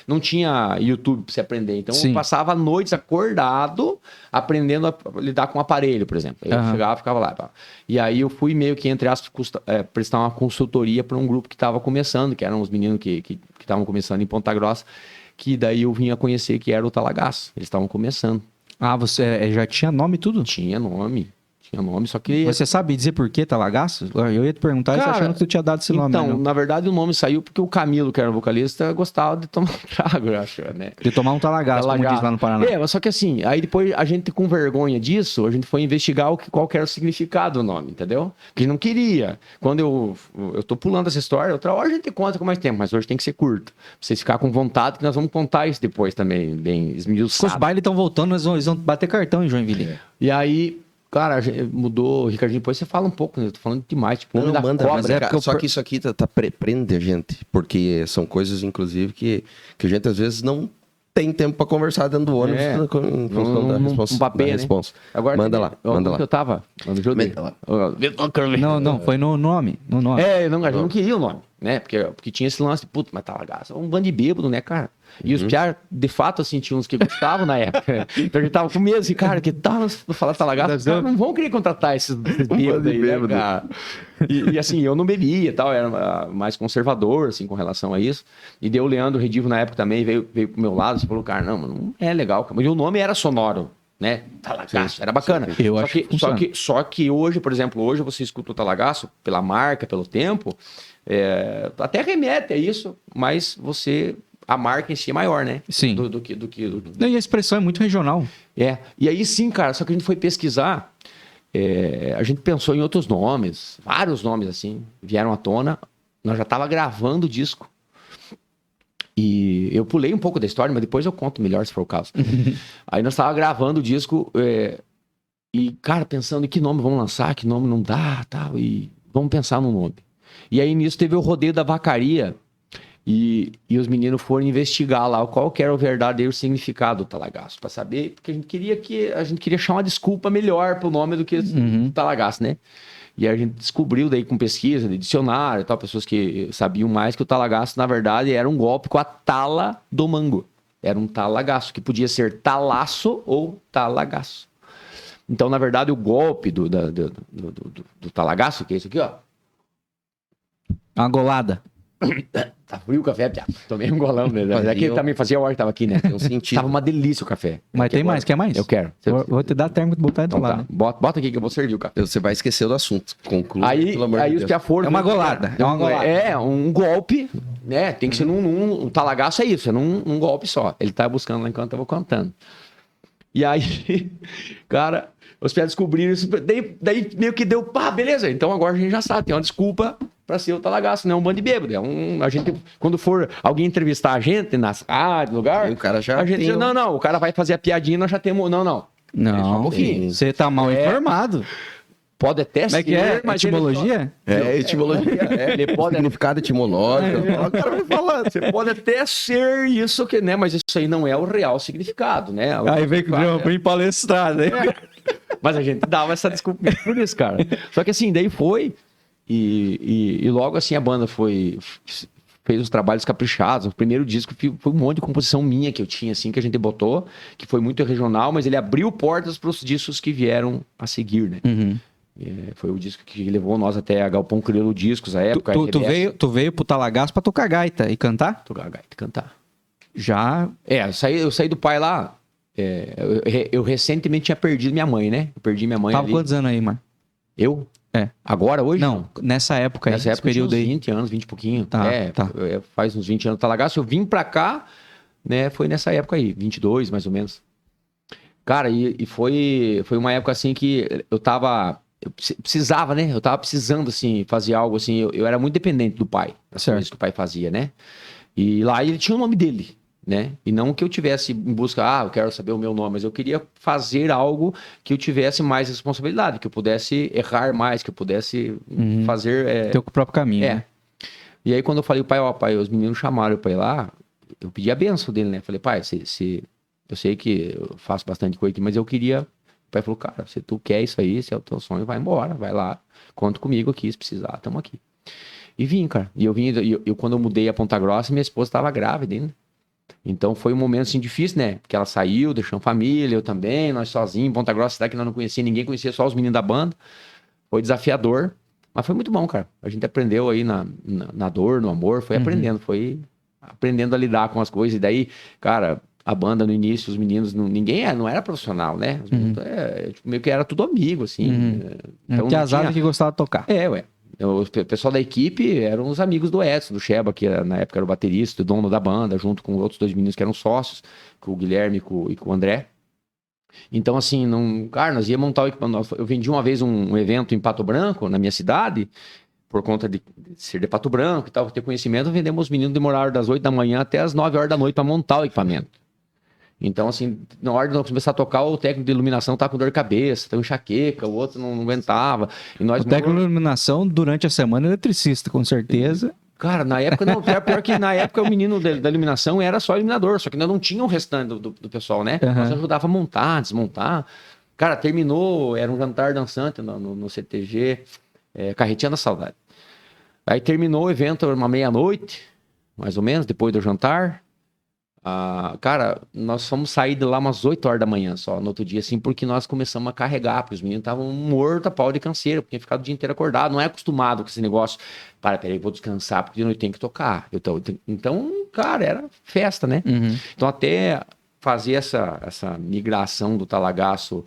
não tinha YouTube para você aprender. Então eu passava noites acordado, aprendendo a lidar com o aparelho, por exemplo. Eu chegava, ficava lá. Tá. E aí eu fui meio que, entre aspas, prestar uma consultoria para um grupo que estava começando, que eram os meninos que estavam começando em Ponta Grossa, que daí eu vinha conhecer que era o Talagaço. Eles estavam começando. Ah, você já tinha nome e tudo? Tinha nome, só que... Você sabe dizer por que Talagaço? Eu ia te perguntar, cara, achando que tu tinha dado esse nome. Então, na verdade, o nome saiu porque o Camilo, que era o vocalista, gostava de tomar trago, eu acho, né? De tomar um talagaço, como diz lá no Paraná. Mas só que assim, aí depois a gente, com vergonha disso, a gente foi investigar qual que era o significado do nome, entendeu? Porque não queria. Quando eu tô pulando essa história, outra hora a gente conta com mais tempo, mas hoje tem que ser curto. Pra vocês ficarem com vontade, que nós vamos contar isso depois também, bem esmiuçado. Os bailes estão voltando, eles vão bater cartão em Joinville. E aí... Cara, mudou, Ricardinho, depois você fala um pouco, né? Eu tô falando demais, tipo, não, manda, cobra, mas cara, só que isso aqui prende a gente, porque são coisas, inclusive, que a gente às vezes não tem tempo pra conversar dentro do ônibus em função da resposta. Né? Agora, manda lá. Eu tava? Não, foi no nome. A gente não queria o nome, né? Porque tinha esse lance de, puta, mas Talagaço, um bando de bêbado, né, cara? E os piar, de fato, assim, tinha uns que gostavam na época. Então a gente tava com medo, assim, cara, que tal falar Talagaço? Os caras não vão querer contratar esses bêbados aí, né, cara? E assim, eu não bebia e tal, era mais conservador, assim, com relação a isso. E daí o Leandro Redivo, na época, também veio pro meu lado e falou, cara, não é legal. Mas o nome era sonoro, né? Talagaço, era bacana. Eu acho só que hoje, por exemplo, hoje você escuta o Talagaço pela marca, pelo tempo, até remete a isso, mas a marca em si é maior, né? Sim. Do que... E a expressão é muito regional. E aí sim, cara, só que a gente foi pesquisar, a gente pensou em outros nomes, vários nomes assim, vieram à tona, nós já tava gravando o disco. E eu pulei um pouco da história, mas depois eu conto melhor se for o caso. Aí nós tava gravando o disco, e, cara, pensando em que nome vamos lançar, que nome não dá, tal, e vamos pensar no nome. E aí nisso teve o rodeio da vacaria, e os meninos foram investigar lá qual que era o verdadeiro significado do Talagaço, para saber, porque a gente queria achar uma desculpa melhor pro nome do que Talagaço, né? E a gente descobriu daí com pesquisa, de dicionário e tal, pessoas que sabiam mais que o Talagaço, na verdade, era um golpe com a tala do mango. Era um talagaço, que podia ser talaço ou talagaço. Então, na verdade, o golpe do talagaço, que é isso aqui, ó. Uma golada. Tá frio o café, piá. Tomei um golão, né? É que ele também fazia hora que tava aqui, né? Tem um sentido. Tava uma delícia o café. Mas tem agora... mais, quer mais? Eu quero. Vou te dar térmico e botar do Então, lado. tá. Bota aqui que eu vou servir o café. Você vai esquecer do assunto. Conclua, pelo amor de Aí Deus. os piaforos... É uma golada. É uma golada. É, um golpe, né? Tem que ser um talagaço é isso, é num golpe só. Ele tá buscando lá enquanto eu vou cantando. E aí, cara, os piados descobriram isso, daí meio que deu, pá, beleza, então agora a gente já sabe, tem uma desculpa pra ser o talagaço, não é um bando de bêbado, a gente, quando for alguém entrevistar a gente nas rádios, lugar, o cara já a gente tem diz, não, o cara vai fazer a piadinha, nós já temos, não. Só um Não, pouquinho. você tá mal informado. Pode até Como é que é? mas Etimologia? Etimologia. ele pode Significado etimológico. O cara vai falar. Você pode até ser isso, que, né? Mas isso aí não é o real significado, né? Aí vem com o Grand Prix palestrado, hein? Mas a gente dava essa desculpa por isso, cara. Só que assim, daí foi. E logo assim a banda fez os trabalhos caprichados. O primeiro disco foi um monte de composição minha que eu tinha, assim, que a gente botou, que foi muito regional, mas ele abriu portas para os discos que vieram a seguir, né? Uhum. Foi o disco que levou nós até a Galpão Crioulo Discos, a época. Tu veio pro Talagaço pra tocar gaita e cantar? Tocar gaita e cantar. Já. Eu saí do pai lá. Eu recentemente tinha perdido minha mãe, né? Eu perdi minha mãe. Tava ali. quantos anos aí, mano? Eu? É. Agora, hoje? Não, nessa época aí. Nessa época, esse período eu tinha uns aí. 20 anos, 20 e pouquinho. Tá. Faz uns 20 anos Talagaço. Eu vim pra cá, né? Foi nessa época aí, 22 mais ou menos. Cara, e foi uma época assim que eu precisava, né? Eu tava precisando, assim, fazer algo assim. Eu era muito dependente do pai, das coisas que o pai fazia, né? E lá ele tinha o nome dele, né? E não que eu tivesse em busca, eu quero saber o meu nome, mas eu queria fazer algo que eu tivesse mais responsabilidade, que eu pudesse errar mais, que eu pudesse fazer... Teu próprio caminho, né? E aí quando eu falei, pai, os meninos chamaram pra ir lá, eu pedi a benção dele, né? Falei, pai, eu sei que eu faço bastante coisa aqui, mas eu queria... O pai falou, cara, se tu quer isso aí, se é o teu sonho, vai embora, vai lá, conta comigo aqui, se precisar, tamo aqui. E vim, cara. E eu quando eu mudei a Ponta Grossa, minha esposa estava grávida ainda. Então foi um momento assim difícil, né? Porque ela saiu, deixou a família, eu também, nós sozinhos, Ponta Grossa, cidade que nós não conhecia, ninguém conhecia, só os meninos da banda. Foi desafiador, mas foi muito bom, cara. A gente aprendeu aí na dor, no amor, foi aprendendo a lidar com as coisas. E daí, cara, a banda no início, os meninos, ninguém não era profissional, né? Os meninos, tipo, meio que era tudo amigo, assim. Então, que azar que gostava de tocar. O pessoal da equipe eram os amigos do Edson, do Sheba, que na época era o baterista, o dono da banda, junto com outros dois meninos que eram sócios, com o Guilherme e com o André. Então, assim, cara, nós ia montar o equipamento. Eu vendi uma vez um evento em Pato Branco, na minha cidade, por conta de ser de Pato Branco e tal, ter conhecimento, vendemos os meninos, demoraram das 8 da manhã até as 9 horas da noite para montar o equipamento. Então, assim, na hora de nós começar a tocar, o técnico de iluminação tava com dor de cabeça, tava enxaqueca, o outro não aguentava. E nós o técnico de iluminação, durante a semana, eletricista, com certeza. Cara, na época não, pior que na época o menino da iluminação era só iluminador, só que ainda não tinha o restante do pessoal, né? Nós ajudava a montar, desmontar. Cara, terminou, era um jantar dançante no CTG, Carretinha da Saudade. Aí terminou o evento, uma meia-noite, mais ou menos, depois do jantar. Cara, nós fomos sair de lá umas 8 horas da manhã só, no outro dia, assim, porque nós começamos a carregar, porque os meninos estavam mortos a pau de canseira, porque tinham ficado o dia inteiro acordado, não é acostumado com esse negócio. Peraí, vou descansar, porque de noite tem que tocar. Então, cara, era festa, né? Então, até fazer essa migração do talagaço,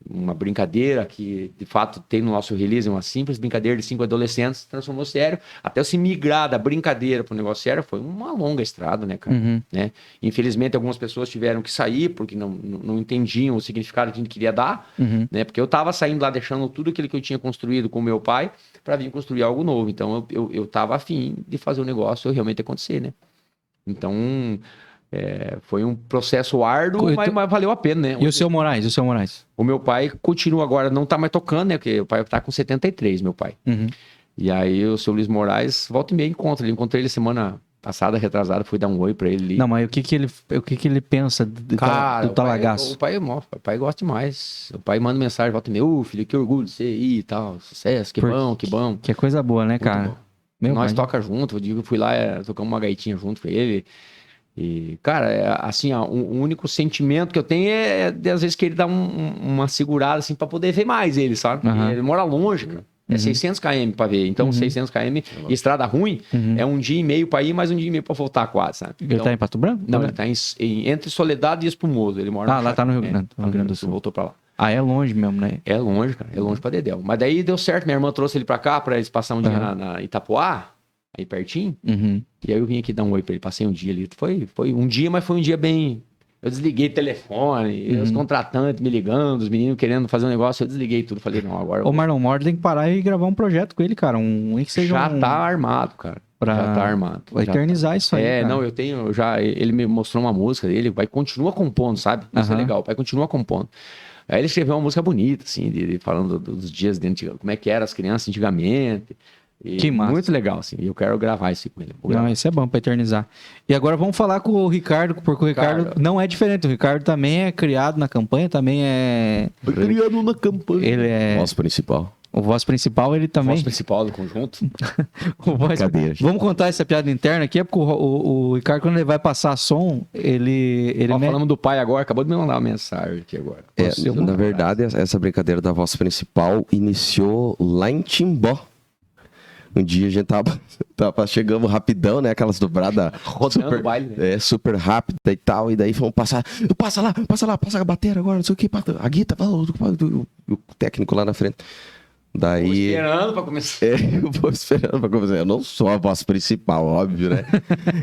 uma brincadeira que, de fato, tem no nosso release, uma simples brincadeira de 5 adolescentes, transformou sério. Até se migrar da brincadeira para o negócio sério, foi uma longa estrada, né, cara? Né? Infelizmente, algumas pessoas tiveram que sair porque não entendiam o significado que a gente queria dar, né? Porque eu tava saindo lá, deixando tudo aquilo que eu tinha construído com o meu pai para vir construir algo novo. Então, eu tava afim de fazer o negócio realmente acontecer, né? Então... foi um processo árduo, mas valeu a pena, né? E o seu Moraes? O meu pai continua agora, não tá mais tocando, né? Porque o pai tá com 73, meu pai. E aí o seu Luiz Moraes, volta e meia encontra. Encontrei ele semana passada, retrasada, fui dar um oi pra ele. Não, mas o que ele pensa do talagaço? O pai gosta demais. O pai manda mensagem, volta e meia, filho, que orgulho de você aí e tal, sucesso, que bom. Que é coisa boa, né, cara? Nós toca junto, eu fui lá, tocamos uma gaitinha junto com ele. E, cara, assim, ó, o único sentimento que eu tenho é de, às vezes, que ele dá uma segurada, assim, pra poder ver mais ele, sabe? Ele mora longe, cara. É 600 km pra ver. Então, 600 km, estrada ruim, é um dia e meio pra ir, mais um dia e meio pra voltar quase, sabe? Ele tá em Pato Branco? Não, ele tá entre Soledade e Espumoso. Ele mora lá tá no Rio Grande do Sul. Voltou pra lá. É longe mesmo, né? É longe, cara. É longe pra dedéu. Mas daí deu certo. Minha irmã trouxe ele pra cá, pra eles passar um dia na Itapoá, aí pertinho. E aí eu vim aqui dar um oi pra ele. Passei um dia ali. Foi um dia, mas foi um dia bem... Eu desliguei o telefone, os contratantes me ligando, os meninos querendo fazer um negócio, eu desliguei tudo. Falei, não, agora... Ô, Marlon Mord tem que parar e gravar um projeto com ele, cara. Nem que seja já tá armado, cara. Já tá armado. Vai eternizar isso aí, cara. Não, eu tenho já... Ele me mostrou uma música dele, continua compondo, sabe? Isso é legal, vai continuar compondo. Aí ele escreveu uma música bonita, assim, falando dos dias dentro, como é que eram as crianças antigamente. Que massa. Muito legal, assim. E eu quero gravar isso com ele. Não, isso é bom pra eternizar. E agora vamos falar com o Ricardo, porque o Ricardo não é diferente. O Ricardo também é criado na campanha, também é... Foi criado na campanha. Ele é... Voz principal. O voz principal, ele também... Voz principal do conjunto. Vamos contar essa piada interna aqui, é porque o Ricardo, quando ele vai passar som, ele falando do pai agora, acabou de me mandar uma mensagem aqui agora. Na verdade, essa brincadeira da voz principal iniciou lá em Timbó. Um dia a gente chegamos rapidão, né? Aquelas dobradas rodando o baile, né? Super rápida e tal. E daí fomos passar. Passa lá, passa a bateria agora, não sei o que. A guitarra, o técnico lá na frente. Daí... esperando pra começar. Eu vou esperando pra começar. Eu não sou a voz principal, óbvio, né?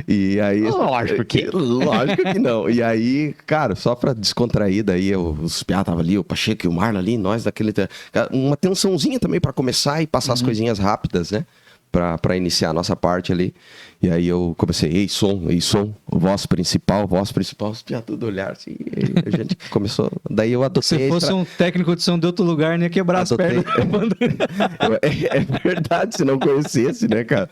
E aí... Lógico que... Lógico que não. E aí, cara, só pra descontrair, daí os piá tava ali, o Pacheco e o Marlon ali, nós daquele... Uma tensãozinha também pra começar e passar as coisinhas rápidas, né? Pra iniciar a nossa parte ali. E aí eu comecei, ei som, voz principal, os piá tudo olhar assim. E a gente começou, daí eu adotei... Se fosse um técnico de som de outro lugar, nem ia quebrar as pernas. É verdade, se não conhecesse, né, cara?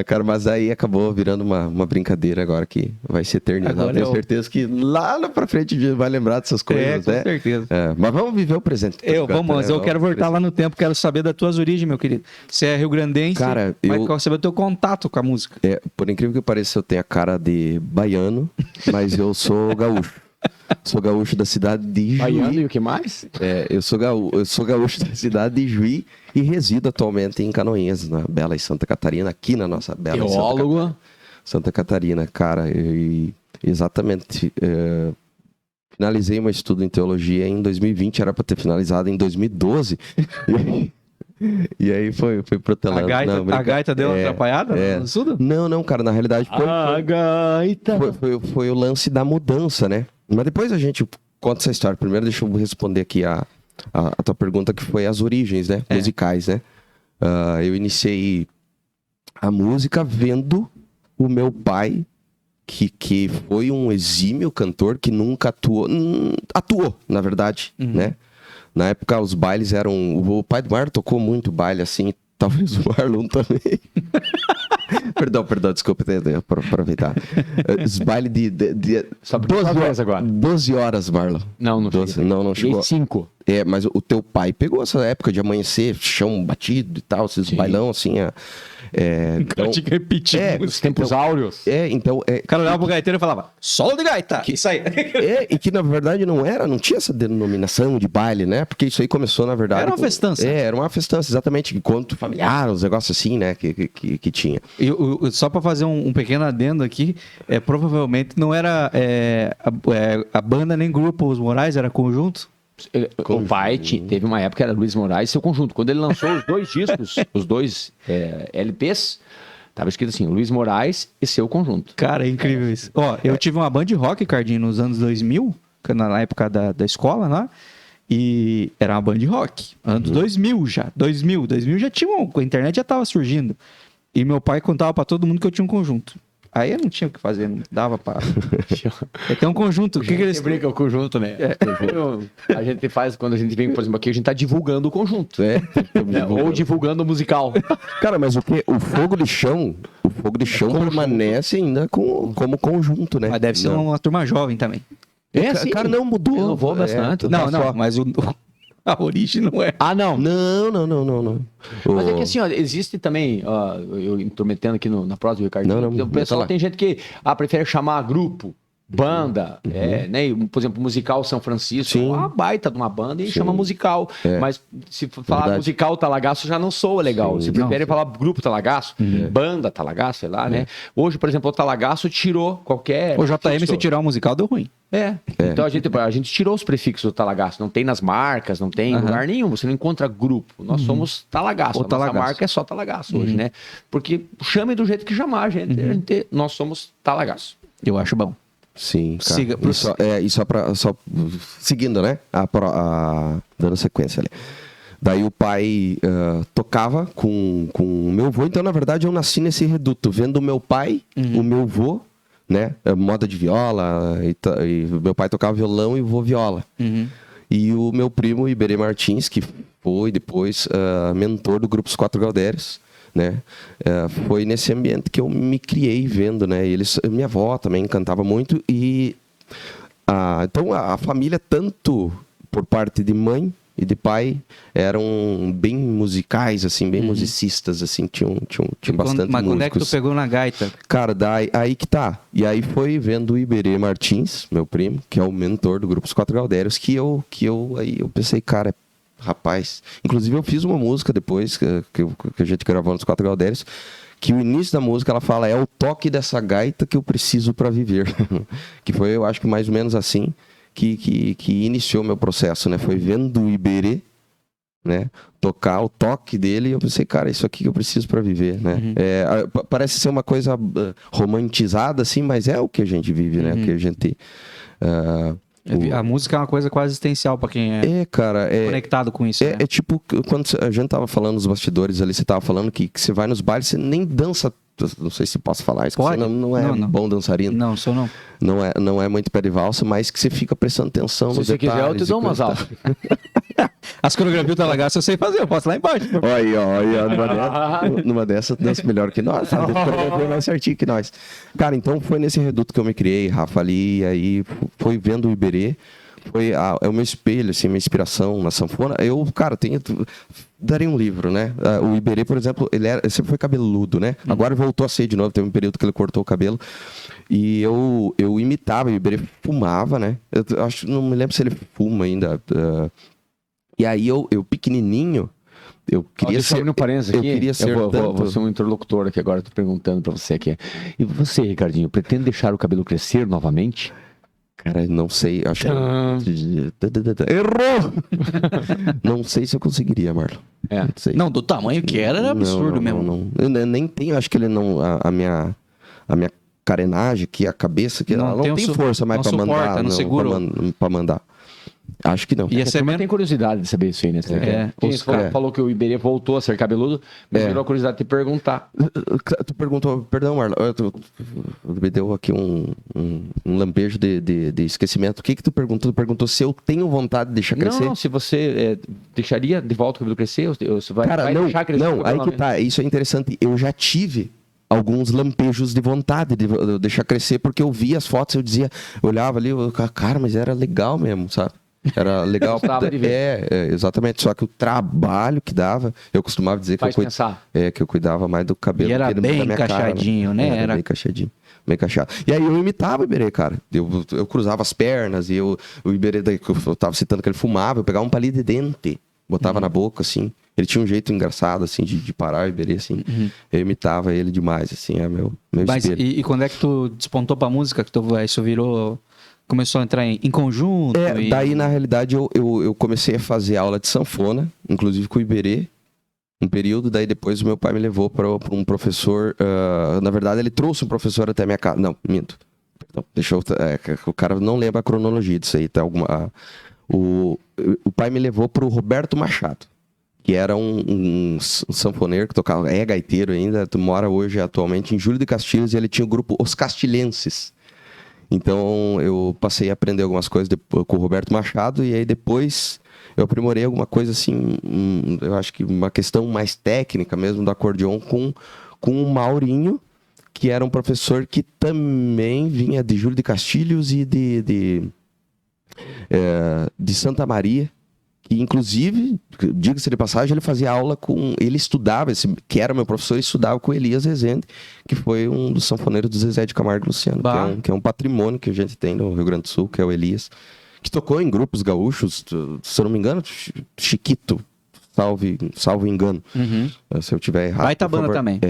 Cara, mas aí acabou virando uma brincadeira agora que vai se eternizar. Eu tenho certeza que lá pra frente a gente vai lembrar dessas coisas, com certeza. Mas vamos viver o presente. Mas eu quero voltar lá no tempo, quero saber das tuas origens, meu querido. Você é rio-grandense, cara, mas quero saber o teu contato com a música. Por incrível que pareça, eu tenho a cara de baiano, mas eu sou gaúcho. Sou gaúcho da cidade de Juí. Baiano e o que mais? Eu sou gaúcho da cidade de Juí e resido atualmente em Canoinhas, na bela e Santa Catarina, aqui na nossa bela teólogo. Santa Catarina, cara. Exatamente. Finalizei meu estudo em teologia em 2020, era para ter finalizado em 2012. E aí foi protelando. A gaita deu uma atrapalhada no estudo? Não, cara, na realidade A gaita. Foi o lance da mudança, né? Mas depois a gente conta essa história. Primeiro deixa eu responder aqui a tua pergunta, que foi as origens, né? Musicais, né? Eu iniciei a música vendo o meu pai, que foi um exímio cantor, que nunca atuou, na verdade, né? Na época, os bailes eram... O pai do Marlon tocou muito baile, assim. Talvez o Marlon também. Perdão, desculpa, para aproveitar. Os bailes de 12 horas agora. 12 horas, Marlon. Não 12, não chegou. 5. Mas o teu pai pegou essa época de amanhecer, chão batido e tal, esses bailão, assim... Então, tinha que repetir os tempos áureos. Então... O cara olhava pro gaiteiro e falava, solo de gaita, isso aí. E que na verdade não tinha essa denominação de baile, né? Porque isso aí começou, na verdade... Era uma festança. Era uma festança, exatamente. Enquanto familiar, uns negócios assim, né? Que tinha. Só pra fazer um pequeno adendo aqui, provavelmente não era a banda nem grupo Os Morais, era conjunto? O pai teve uma época que era Luiz Moraes e seu conjunto. Quando ele lançou os 2 discos, os 2 LPs, tava escrito assim, Luiz Moraes e seu conjunto. Cara, é incrível isso. Eu tive uma band de rock, Cardinho, nos anos 2000, na época da escola lá, e era uma band de rock. Anos 2000 já. 2000 já tinha a internet já tava surgindo. E meu pai contava pra todo mundo que eu tinha um conjunto. Aí eu não tinha o que fazer, não dava pra... Tem um conjunto. O que eles... brinca o conjunto, né? A gente faz, quando a gente vem, por exemplo, aqui, a gente tá divulgando o conjunto. Ou divulgando o musical. Cara, mas o fogo de chão permanece ainda como conjunto, né? Mas deve ser uma turma jovem também. Sim. Cara, não mudou. Renovou bastante. Não, mas A origem não é. Ah, não. Não. Mas é que assim, ó, existe também, ó, eu intrometendo aqui na prosa do Ricardinho, Não, o pessoal tem gente que prefere chamar grupo, banda, né? Por exemplo, musical São Francisco, Sim. uma baita de uma banda e chama musical. É. Mas se falar Verdade. musical Talagaço já não soa legal. Sim. Você prefere falar grupo Talagaço, banda Talagaço, sei lá, né? Hoje, por exemplo, o Talagaço tirou qualquer... O JM, fixo. se tirar o musical, deu ruim. Então a gente tirou os prefixos do Talagaço. Não tem nas marcas, não tem em lugar nenhum. Você não encontra grupo. Nós somos Talagaço. O A nossa Talagaço. marca é só Talagaço hoje, né? Porque chame do jeito que chamar, gente. Nós somos Talagaço. Eu acho bom. Sim, cara. Siga, Só seguindo, né? Dando sequência ali. Daí o pai tocava com o meu avô. Então, na verdade, eu nasci nesse reduto. Vendo o meu pai, o meu avô, né? Moda de viola. E meu pai tocava violão e o avô viola. E o meu primo, Iberê Martins, que foi depois mentor do Grupo Os Quatro Gaudérios, né? Foi nesse ambiente que eu me criei vendo, né? Minha avó também cantava muito e então a família, tanto por parte de mãe e de pai, eram bem musicais, assim, bem musicistas, assim, tinham bastante Mas quando é que tu músicos. pegou na gaita? Cara, aí que tá. E aí foi vendo o Iberê Martins, meu primo, que é o mentor do Grupo Os Quatro Gaudérios, que eu pensei, cara, rapaz. Inclusive eu fiz uma música depois que a gente gravou nos Quatro Gaudérios, que o início da música ela fala: é o toque dessa gaita que eu preciso para viver. Que foi, eu acho que mais ou menos assim que iniciou meu processo, né? Foi vendo o Iberê, né, tocar o toque dele, e eu pensei, cara, isso aqui que eu preciso para viver, né? Parece ser uma coisa romantizada assim, mas é o que a gente vive, né? O que a gente A música é uma coisa quase existencial pra quem é cara, conectado com isso, né? É tipo, quando a gente tava falando nos bastidores ali, você tava falando que você vai nos bailes, você nem dança, não sei se posso falar isso, Pode? você não é bom dançarino. Não, sou não. Não é muito pé de valsa, mas que você fica prestando atenção nos Se você quiser, eu te detalhes. dou umas aulas. As coreografias do Talagaço eu sei fazer, eu posso ir lá embaixo. Olha, numa dessas dança melhor que nós, sabe? Foi mais certinho que nós. Cara, então foi nesse reduto que eu me criei, Rafa, ali, aí foi vendo o Iberê, é o meu espelho, assim, minha inspiração na sanfona. Eu, cara, daria um livro, né? O Iberê, por exemplo, ele sempre foi cabeludo, né? Agora voltou a ser de novo, teve um período que ele cortou o cabelo. E eu imitava, o Iberê fumava, né? Não me lembro se ele fuma ainda. E aí eu pequenininho, eu queria ser... no parênteses aqui. Eu queria ser vou ser um interlocutor aqui agora, tô perguntando pra você aqui. E você, Ricardinho, pretende deixar o cabelo crescer novamente? Cara, não sei, acho que... Errou! Não sei se eu conseguiria, Marlon. Não sei. Não, do tamanho que era absurdo mesmo. Não. Eu nem tenho, acho que ele não... A minha carenagem aqui, a cabeça, que ela não tem força mais pra mandar. Não segura. Pra mandar. Acho que não. E Você tem curiosidade de saber isso aí, né? Quem falou que o Iberê voltou a ser cabeludo, me gerou a curiosidade de te perguntar. Tu perguntou, perdão, Marlon, me deu aqui um lampejo de esquecimento. O que tu perguntou? Tu perguntou se eu tenho vontade de deixar crescer? Não, se você deixaria de volta o cabelo crescer, você vai deixar crescer. Não, aí que tá, isso é interessante. Eu já tive alguns lampejos de vontade de deixar crescer, porque eu via as fotos, eu olhava ali, cara, mas era legal mesmo, sabe? Era legal. Exatamente. Só que o trabalho que dava, eu costumava dizer que que eu cuidava mais do cabelo. E era bem encaixadinho, cara, né? Era bem encaixadinho. Bem encaixado. E aí eu imitava o Iberê, cara. Eu cruzava as pernas e o Iberê, eu tava citando que ele fumava, eu pegava um palito de dente, botava na boca, assim. Ele tinha um jeito engraçado, assim, de parar o Iberê, assim. Eu imitava ele demais, assim, é meu espelho. E quando é que tu despontou pra música? Que isso virou... Começou a entrar em conjunto? Daí, na realidade, eu comecei a fazer aula de sanfona, inclusive com o Iberê, um período. Daí, depois, o meu pai me levou para um professor. Na verdade, ele trouxe um professor até a minha casa. Não, minto. Perdão, o cara não lembra a cronologia disso aí. Tá o pai me levou para o Roberto Machado, que era um sanfoneiro que tocava, gaiteiro ainda, mora hoje atualmente em Júlio de Castilhos, e ele tinha o grupo Os Castilhenses. Então, eu passei a aprender algumas coisas com o Roberto Machado, e aí depois eu aprimorei alguma coisa assim, eu acho que uma questão mais técnica mesmo do acordeon com o Maurinho, que era um professor que também vinha de Júlio de Castilhos e de Santa Maria, que inclusive, diga-se de passagem, ele fazia aula com... Ele estudava, que era meu professor, estudava com Elias Rezende, que foi um dos sanfoneiros do Zezé de Camargo e Luciano, que é um patrimônio que a gente tem no Rio Grande do Sul, que é o Elias, que tocou em grupos gaúchos, se eu não me engano, Chiquito, salvo engano, se eu tiver errado. Baita banda também.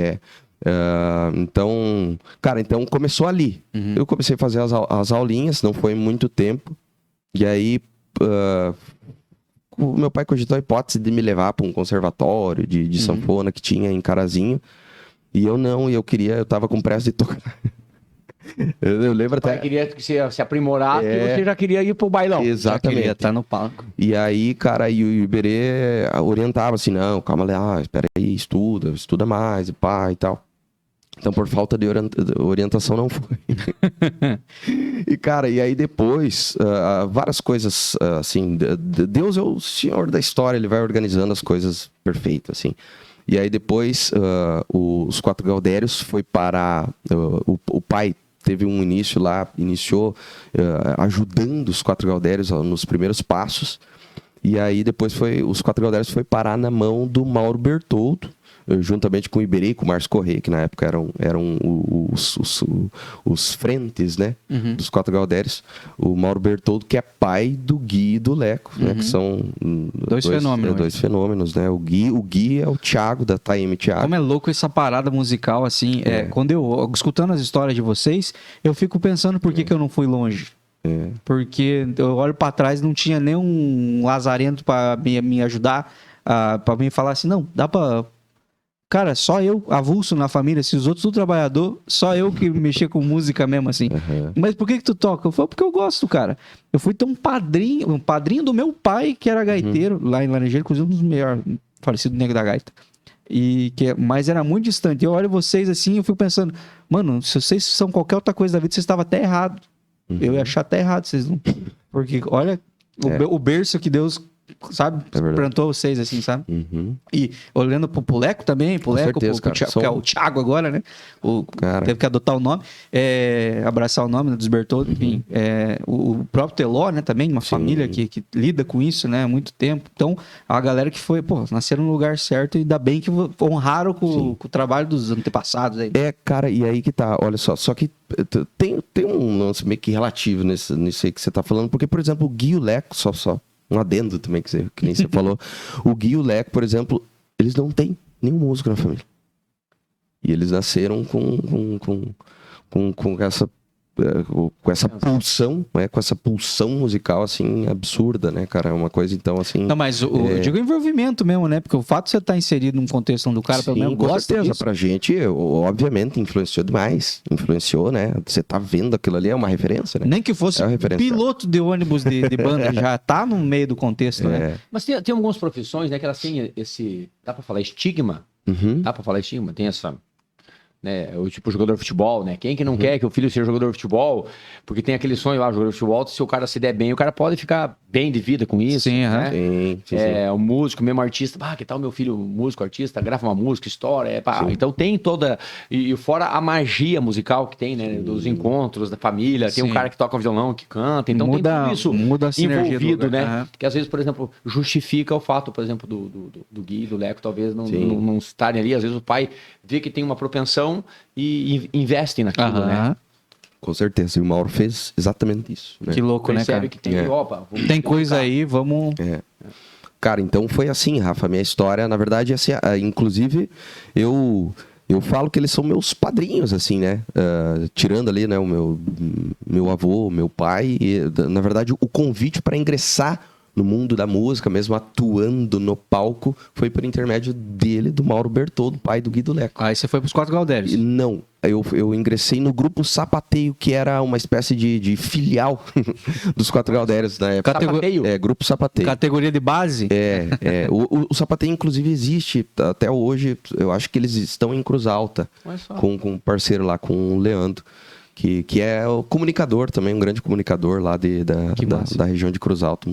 Então, cara, começou ali. Eu comecei a fazer as aulinhas, não foi muito tempo, e aí... o meu pai cogitou a hipótese de me levar para um conservatório de sanfona que tinha em Carazinho. E eu não, eu tava com pressa de tocar. eu lembro até... Pai queria que você se aprimorar, e você já queria ir pro bailão. Exatamente. Já queria estar no palco. E aí, cara, o Iberê orientava assim, não, calma lá, espera aí, estuda mais, e pá, e tal. Então, por falta de orientação, não foi. E, cara, e aí depois, várias coisas, assim, Deus é o senhor da história, ele vai organizando as coisas perfeitas, assim. E aí depois, os Quatro Gaudérios foi para... o pai teve um início lá, iniciou ajudando os Quatro Gaudérios nos primeiros passos. E aí depois os Quatro Gaudérios foi parar na mão do Mauro Bertoldo, juntamente com o Iberê e com o Márcio Corrêa, que na época eram os frentes, né, dos Quatro Gaudérios. O Mauro Bertoldo, que é pai do Gui e do Leco, né, que são dois fenômenos, né. O Gui é o Thiago, da Taime Thiago. Como é louco essa parada musical, assim, quando escutando as histórias de vocês, eu fico pensando por que eu não fui longe. Porque eu olho pra trás, não tinha nem um lazarento pra me ajudar, pra me falar assim, não, dá pra... Cara, só eu, avulso na família, se os outros tudo trabalhador, só eu que mexia com música mesmo, assim. Mas por que tu toca? Eu falei, porque eu gosto, cara. Eu fui ter um padrinho do meu pai, que era gaiteiro, lá em Laranjeira, inclusive um dos melhores, falecido Nego da Gaita. Mas era muito distante. Eu olho vocês assim, eu fico pensando, mano, se vocês são qualquer outra coisa da vida, vocês estavam até errado. Eu ia achar até errado, vocês não... Porque, olha, o berço que Deus... sabe, plantou vocês assim, sabe? E olhando pro Leco também, pro Leco, que é o Thiago agora, né? Teve que adotar o nome, abraçar o nome, né, dos Bertoldo, enfim. O próprio Teló, né, também, uma família que lida com isso, né, há muito tempo. Então, a galera que foi, nasceram no lugar certo e ainda bem que honraram com o trabalho dos antepassados aí. Cara, e aí que tá, olha só que tem um lance meio que relativo nisso aí que você tá falando, porque, por exemplo, o Gui e o Leco, só um adendo também, que nem você falou. O Gui e o Leco, por exemplo, eles não têm nenhum músico na família. E eles nasceram com essa pulsão, né? Com essa pulsão musical, assim, absurda, né, cara? É uma coisa, então, assim... Não, mas eu digo envolvimento mesmo, né? Porque o fato de você estar inserido num contexto do cara, pelo menos, com certeza, pra gente, obviamente, influenciou demais. Influenciou, né? Você tá vendo aquilo ali, é uma referência, né? Nem que fosse piloto de ônibus de banda, já tá no meio do contexto, né? Mas tem algumas profissões, né, que elas têm esse... Dá pra falar estigma? Dá pra falar estigma? Tem essa... Né, o tipo jogador de futebol, né? Quem que não quer que o filho seja jogador de futebol? Porque tem aquele sonho lá, jogador de futebol, se o cara se der bem, o cara pode ficar bem de vida com isso. Sim, né? Sim. O músico, mesmo artista, que tal meu filho músico, artista, grava uma música, história, então tem toda... E fora a magia musical que tem, né? Dos encontros, da família, tem um cara que toca violão, que canta, então tem tudo isso envolvido, né? Que às vezes, por exemplo, justifica o fato, por exemplo, do Gui, do Leco, talvez não estarem ali, às vezes o pai vê que tem uma propensão e investem naquilo, né? Com certeza. E o Mauro fez exatamente isso. Né? Que louco, né, cara? Que tem, tem coisa aí, vamos... Cara, então foi assim, Rafa. Minha história, na verdade, assim, inclusive, eu falo que eles são meus padrinhos, assim, né? Tirando ali, né, o meu avô, meu pai. E, na verdade, o convite para ingressar no mundo da música, mesmo atuando no palco, foi por intermédio dele, do Mauro Bertoldo, pai do Gui e do Leco. Aí você foi pros Quatro Gaudérios? Não, eu ingressei no grupo Sapateio, que era uma espécie de filial dos Quatro Gaudérios na época. Sapateio? Grupo Sapateio. Categoria de base? O Sapateio, inclusive, existe até hoje. Eu acho que eles estão em Cruz Alta, com um parceiro lá, com o Leandro. que é o comunicador também, um grande comunicador lá da região de Cruz Alta.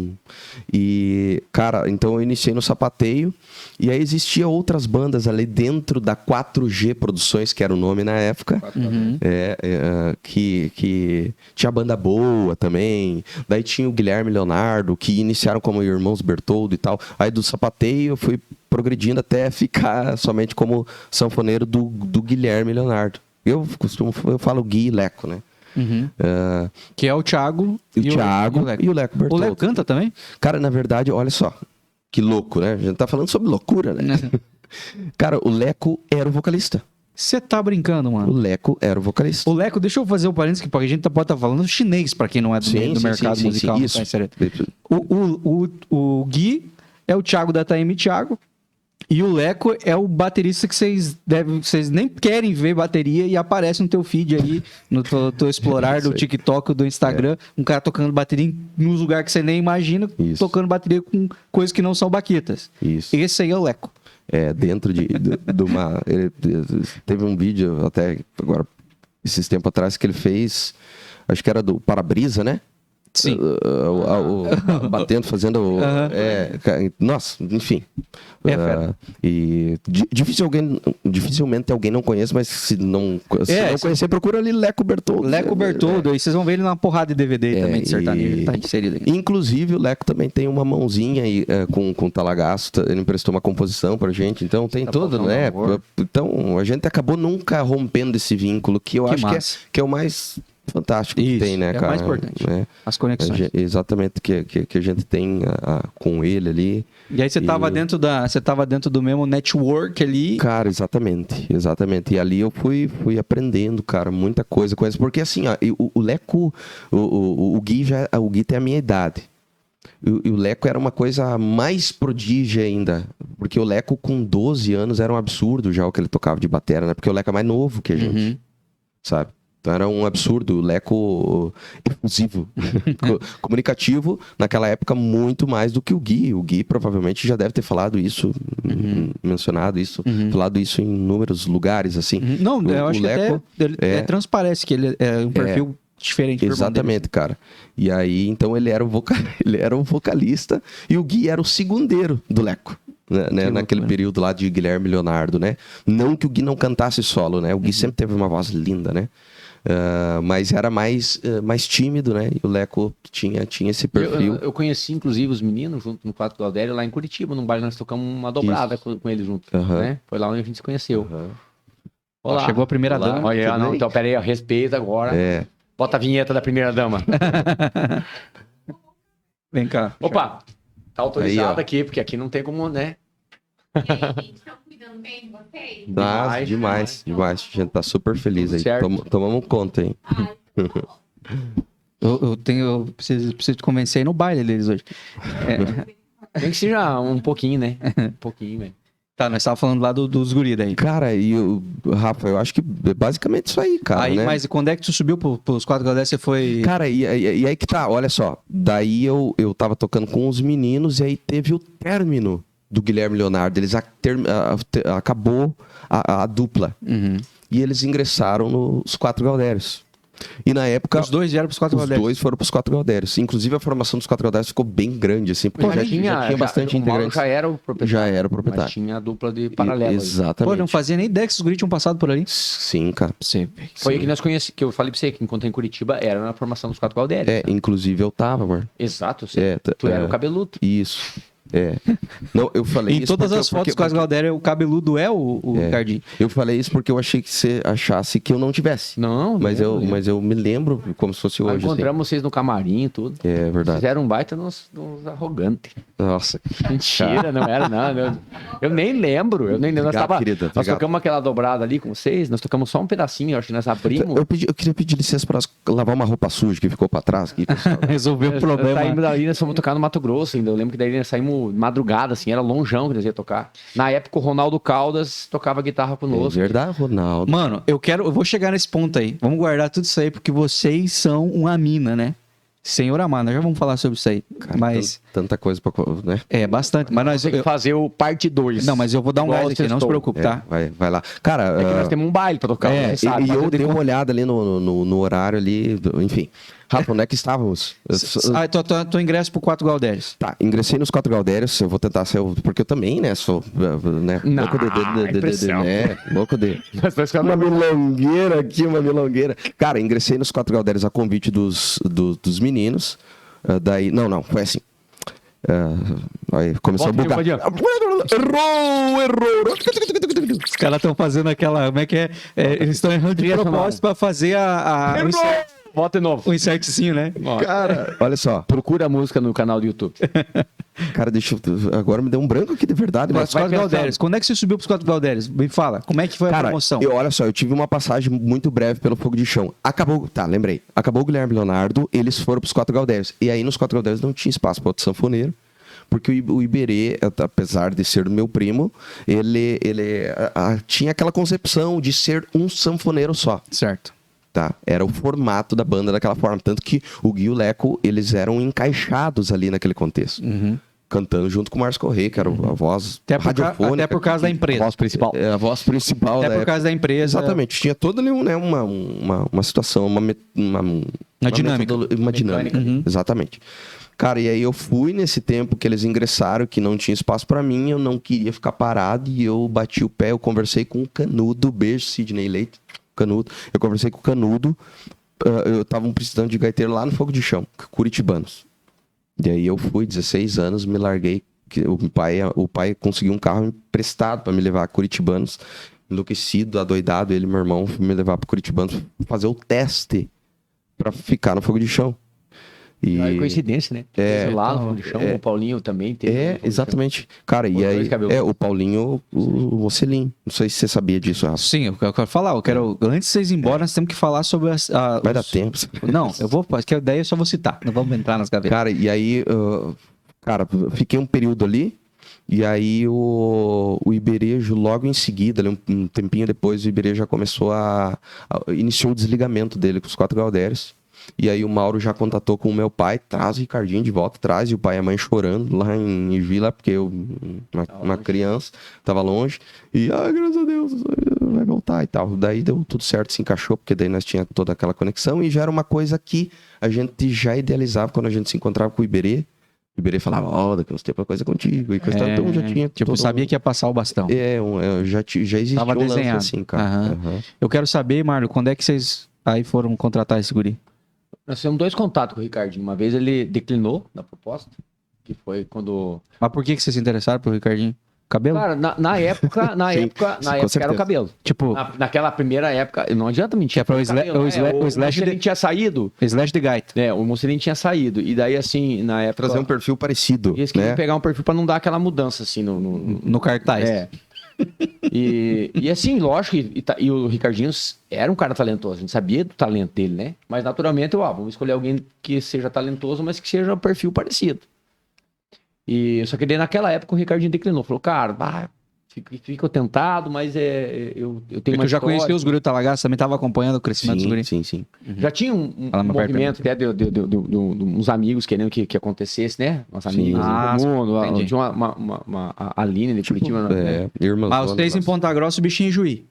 E, cara, então eu iniciei no sapateio, e aí existia outras bandas ali dentro da 4G Produções, que era o nome na época, que tinha banda boa também, daí tinha o Guilherme Leonardo, que iniciaram como Irmãos Bertoldo e tal, aí do sapateio eu fui progredindo até ficar somente como sanfoneiro do Guilherme Leonardo. Eu falo Gui e Leco, né? Que é o Thiago e o Leco Bertoldo. O Leco canta também? Cara, na verdade, olha só, que louco, né? A gente tá falando sobre loucura, né? Cara, o Leco era o vocalista. Você tá brincando, mano? O Leco era o vocalista. O Leco, deixa eu fazer um parênteses, porque a gente pode estar falando chinês, pra quem não é do mercado musical. Isso. O Gui é o Thiago da Taime Thiago. E o Leco é o baterista que vocês nem querem ver bateria e aparece no teu feed aí, no teu explorar do TikTok ou do Instagram, um cara tocando bateria nos lugares que você nem imagina, tocando bateria com coisas que não são baquetas. Isso. Esse aí é o Leco. Dentro de uma... Teve um vídeo até agora, esses tempos atrás, que ele fez, acho que era do Para-Brisa, né? Sim. Batendo, fazendo... nossa, enfim. E dificilmente alguém não conhece, mas se não conhecer, procura ali Leco Bertoldo. Leco Bertoldo, aí vocês vão ver ele numa porrada de DVD também de sertanejo, ele tá inserido aqui. Inclusive, o Leco também tem uma mãozinha aí, com o Talagaço, ele emprestou uma composição pra gente, então tem tudo, né? Então, a gente acabou nunca rompendo esse vínculo, que eu acho que é o mais... fantástico que tem, né, cara? É o mais importante. As conexões. Exatamente, que a gente tem com ele ali. E aí você tava dentro do mesmo network ali. Cara, exatamente. E ali eu fui aprendendo, cara, muita coisa com eles. Porque assim, ó, o Leco, o Gui tem a minha idade. E o Leco era uma coisa mais prodígia ainda. Porque o Leco com 12 anos era um absurdo já o que ele tocava de bateria, né? Porque o Leco é mais novo que a gente, sabe? Então era um absurdo, o Leco efusivo, comunicativo, naquela época muito mais do que o Gui. O Gui provavelmente já deve ter falado isso, mencionado isso, falado isso em inúmeros lugares, assim. Não, eu acho Leco, que até transparece que ele é um perfil diferente. Exatamente, cara. E aí, então ele era o vocalista e o Gui era o segundeiro do Leco. Né, naquele período lá de Guilherme Leonardo, né? Não que o Gui não cantasse solo, né? O Gui sempre teve uma voz linda, né? Mas era mais tímido, né? E o Leco tinha esse perfil. Eu conheci, inclusive, os meninos junto no Quatro Gaudério lá em Curitiba, num baile nós tocamos uma dobrada com eles junto, né? Foi lá onde a gente se conheceu. Olá. Chegou a primeira dama. Olha, não, então peraí, respeita agora. Bota a vinheta da primeira dama. Vem cá. Opa! Tá autorizado aqui, porque aqui não tem como, né? E aí, estão cuidando bem de vocês? Demais. A gente tá super feliz aí. Tomamos conta, hein? Eu preciso te convencer aí no baile deles hoje. Tem que seja um pouquinho, né? Um pouquinho, velho. Tá, nós estávamos falando lá dos guris daí. Cara, Rafa, eu acho que é basicamente isso aí, cara. Aí, né? Mas quando é que tu subiu pros Quatro Gaudério, você foi... Cara, e aí que tá, olha só. Daí eu tava tocando com os meninos e aí teve o término do Guilherme Leonardo. Eles acabou a dupla. E eles ingressaram nos Quatro Gaudérios. E na época... Os dois vieram pros Quatro Gaudérios. Os dois foram pros Quatro Gaudérios. Inclusive a formação dos Quatro Gaudérios ficou bem grande, assim. Porque já tinha bastante integrante. Já era o proprietário. Já era o proprietário. Mas tinha a dupla de paralelo. Exatamente. Pô, não fazia nem ideia que os guris tinham passado por ali. Sim, cara. Foi que nós conhecemos, que eu falei pra você, que encontrei em Curitiba, era na formação dos Quatro Gaudérios. Inclusive eu tava, mano. Exato. Tu era o cabeludo. Isso. Não, eu falei isso. Em todas as fotos com as Gaudério, o cabeludo é o Ricardinho. Eu falei isso porque eu achei que você achasse que eu não tivesse. Não, mas eu me lembro como se fosse hoje. Encontramos vocês no camarim e tudo. É verdade. Fizeram um baita nos arrogantes. Nossa. Mentira, não era nada. Eu nem lembro. Nós tocamos aquela dobrada ali com vocês, nós tocamos só um pedacinho, acho que nós abrimos. Eu queria pedir licença pra lavar uma roupa suja que ficou pra trás. Resolveu o problema. Saímos dali, nós fomos tocar no Mato Grosso ainda. Eu lembro que daí nós saímos madrugada, assim, era longeão que nós ia tocar. Na época, o Ronaldo Caldas tocava guitarra conosco. É verdade, Ronaldo. Mano, eu vou chegar nesse ponto aí. Vamos guardar tudo isso aí, porque vocês são uma mina, né? Senhor amado, nós já vamos falar sobre isso aí. Cara, mas tanta coisa pra, né? É, bastante. Mas nós... Tem que fazer o parte 2. Não, mas eu vou dar um Igual gás aqui, não se sextou. preocupe, tá? Vai lá. Cara, É que nós temos um baile pra tocar. É, você sabe, e mas eu de dei uma olhada ali no horário ali, enfim. Rafa, onde é que estávamos? Tô ingresso pro 4 Galdérios. Tá, ingressei nos 4 Galdérios, eu vou tentar ser, porque eu também, né, sou, né, Não, louco impressão. louco de... Nós vai ficar Uma milongueira aqui, uma milongueira. Cara, ingressei nos 4 Galdérios a convite dos meninos, daí, não, foi assim. Aí começou Volta, a bugar. Errou! Os caras estão fazendo aquela... Como é que é? Eles estão errando de propósito pra fazer Volta de novo. o insertzinho, né? Cara, olha só. Procura a música no canal do YouTube. Cara, deixa eu... Agora me deu um branco aqui, de verdade. Mas Mas... 4 Galdérios. Quando é que você subiu pros 4 Galdérios? Me fala, como é que foi a Cara, promoção? olha só, eu tive uma passagem muito breve pelo Fogo de Chão. Lembrei. Acabou o Guilherme Leonardo, eles foram pros 4 Galdérios. E aí nos 4 Galdérios não tinha espaço para outro sanfoneiro, porque o Iberê, apesar de ser meu primo, ele tinha aquela concepção de ser um sanfoneiro só. Certo. Tá? Era o formato da banda daquela forma. Tanto que o Gui e o Leco, eles eram encaixados ali naquele contexto. Cantando junto com o Márcio Correia, que era a voz radiofônica. Até por causa da empresa. A voz principal. É a voz principal. Até da por época. causa da empresa. Exatamente. Tinha toda ali uma situação, uma dinâmica. Uma dinâmica. Exatamente. Cara, e aí eu fui nesse tempo que eles ingressaram, que não tinha espaço pra mim, eu não queria ficar parado, e eu bati o pé, eu conversei com o Canudo, beijo, Sidney Leite, Canudo. Eu conversei com o Canudo, eu tava precisando de gaiteiro lá no Fogo de Chão, curitibanos. E aí eu fui, 16 anos, me larguei, o pai conseguiu um carro emprestado pra me levar a Curitibanos, enlouquecido, adoidado, ele e meu irmão, me levar pra Curitibanos, fazer o teste pra ficar no Fogo de Chão. E... É coincidência, né? Lá no Fogo de Chão, o Paulinho também teve. Exatamente. Cara, e aí, o Paulinho, o Mocelin. Não sei se você sabia disso, Rafa. Sim, eu quero falar. Antes de vocês ir embora, nós temos que falar sobre Vai dar tempo. Não, porque daí eu só vou citar. Não vamos entrar nas gavetas. Cara, e aí, fiquei um período ali. E aí o Iberejo, logo em seguida, ali, um tempinho depois, o Iberejo já começou iniciou o desligamento dele com os 4 Galdérios. E aí o Mauro já contatou com o meu pai, traz o Ricardinho de volta, traz, e o pai e a mãe chorando lá em Vila, porque eu, uma criança, tava longe, e graças a Deus, vai voltar e tal. Daí deu tudo certo, se encaixou, porque daí nós tínhamos toda aquela conexão, e já era uma coisa que a gente já idealizava quando a gente se encontrava com o Iberê. O Iberê falava, daqui uns tempos a coisa é contigo, e coisa tal. Então já tinha... Tipo, sabia que ia passar o bastão. Já existia Tava um lance desenhado. assim, cara. Eu quero saber, Marlon, quando é que vocês aí foram contratar esse guri? Nós tivemos 2 contatos com o Ricardinho. Uma vez ele declinou da proposta, que foi quando... Mas por que vocês se interessaram pelo Ricardinho? Cabelo? Cara, na época era o cabelo. Tipo, Naquela primeira época, não adianta mentir. é pra o Slash Mocelin tinha saído. Slash de gaita. O Mocelin tinha saído. E daí, assim, na época... Trazer um perfil parecido, Eles queriam né? pegar um perfil pra não dar aquela mudança, assim, No cartaz. E assim, lógico, e o Ricardinho era um cara talentoso, a gente sabia do talento dele, né? Mas naturalmente, vamos escolher alguém que seja talentoso, mas que seja um perfil parecido. E só que daí naquela época o Ricardinho declinou, falou, cara, fico tentado, mas eu tenho uma Eu já história. conhecia os guris do Talagaço, também tava acompanhando o crescimento dos guris. Sim. Já tinha um movimento até de uns amigos querendo que acontecesse, né? Nossa amiga em comum, tinha uma Aline de Curitiba. Irmã. Mas os 3 em Ponta Grossa, o bichinho em Juí.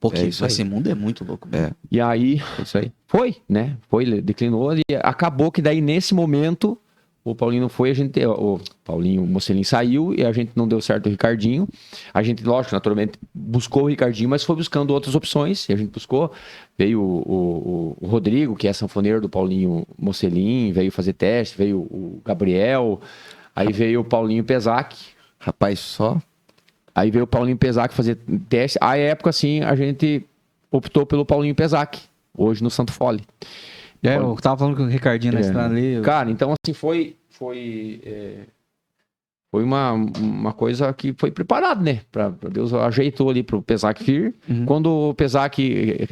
Porque isso aí. esse mundo é muito louco. E aí, isso aí. Foi, né? Ele declinou e acabou que daí nesse momento o Paulinho não foi, o Mocelin saiu e a gente não deu certo o Ricardinho. A gente, lógico, naturalmente buscou o Ricardinho, mas foi buscando outras opções e a gente buscou. Veio o Rodrigo, que é sanfoneiro do Paulinho Mocelin, veio fazer teste, veio o Gabriel, aí veio o Paulinho Pesac. Rapaz, só... Aí veio o Paulinho Pesac fazer teste. À época, assim, a gente optou pelo Paulinho Pesac, hoje no Santo Fole. Eu tava falando com o Ricardinho na estrada ali. Cara, então assim, foi uma coisa que foi preparado, né? Pra Deus ajeitou ali pro Pesac vir. Quando o Pesac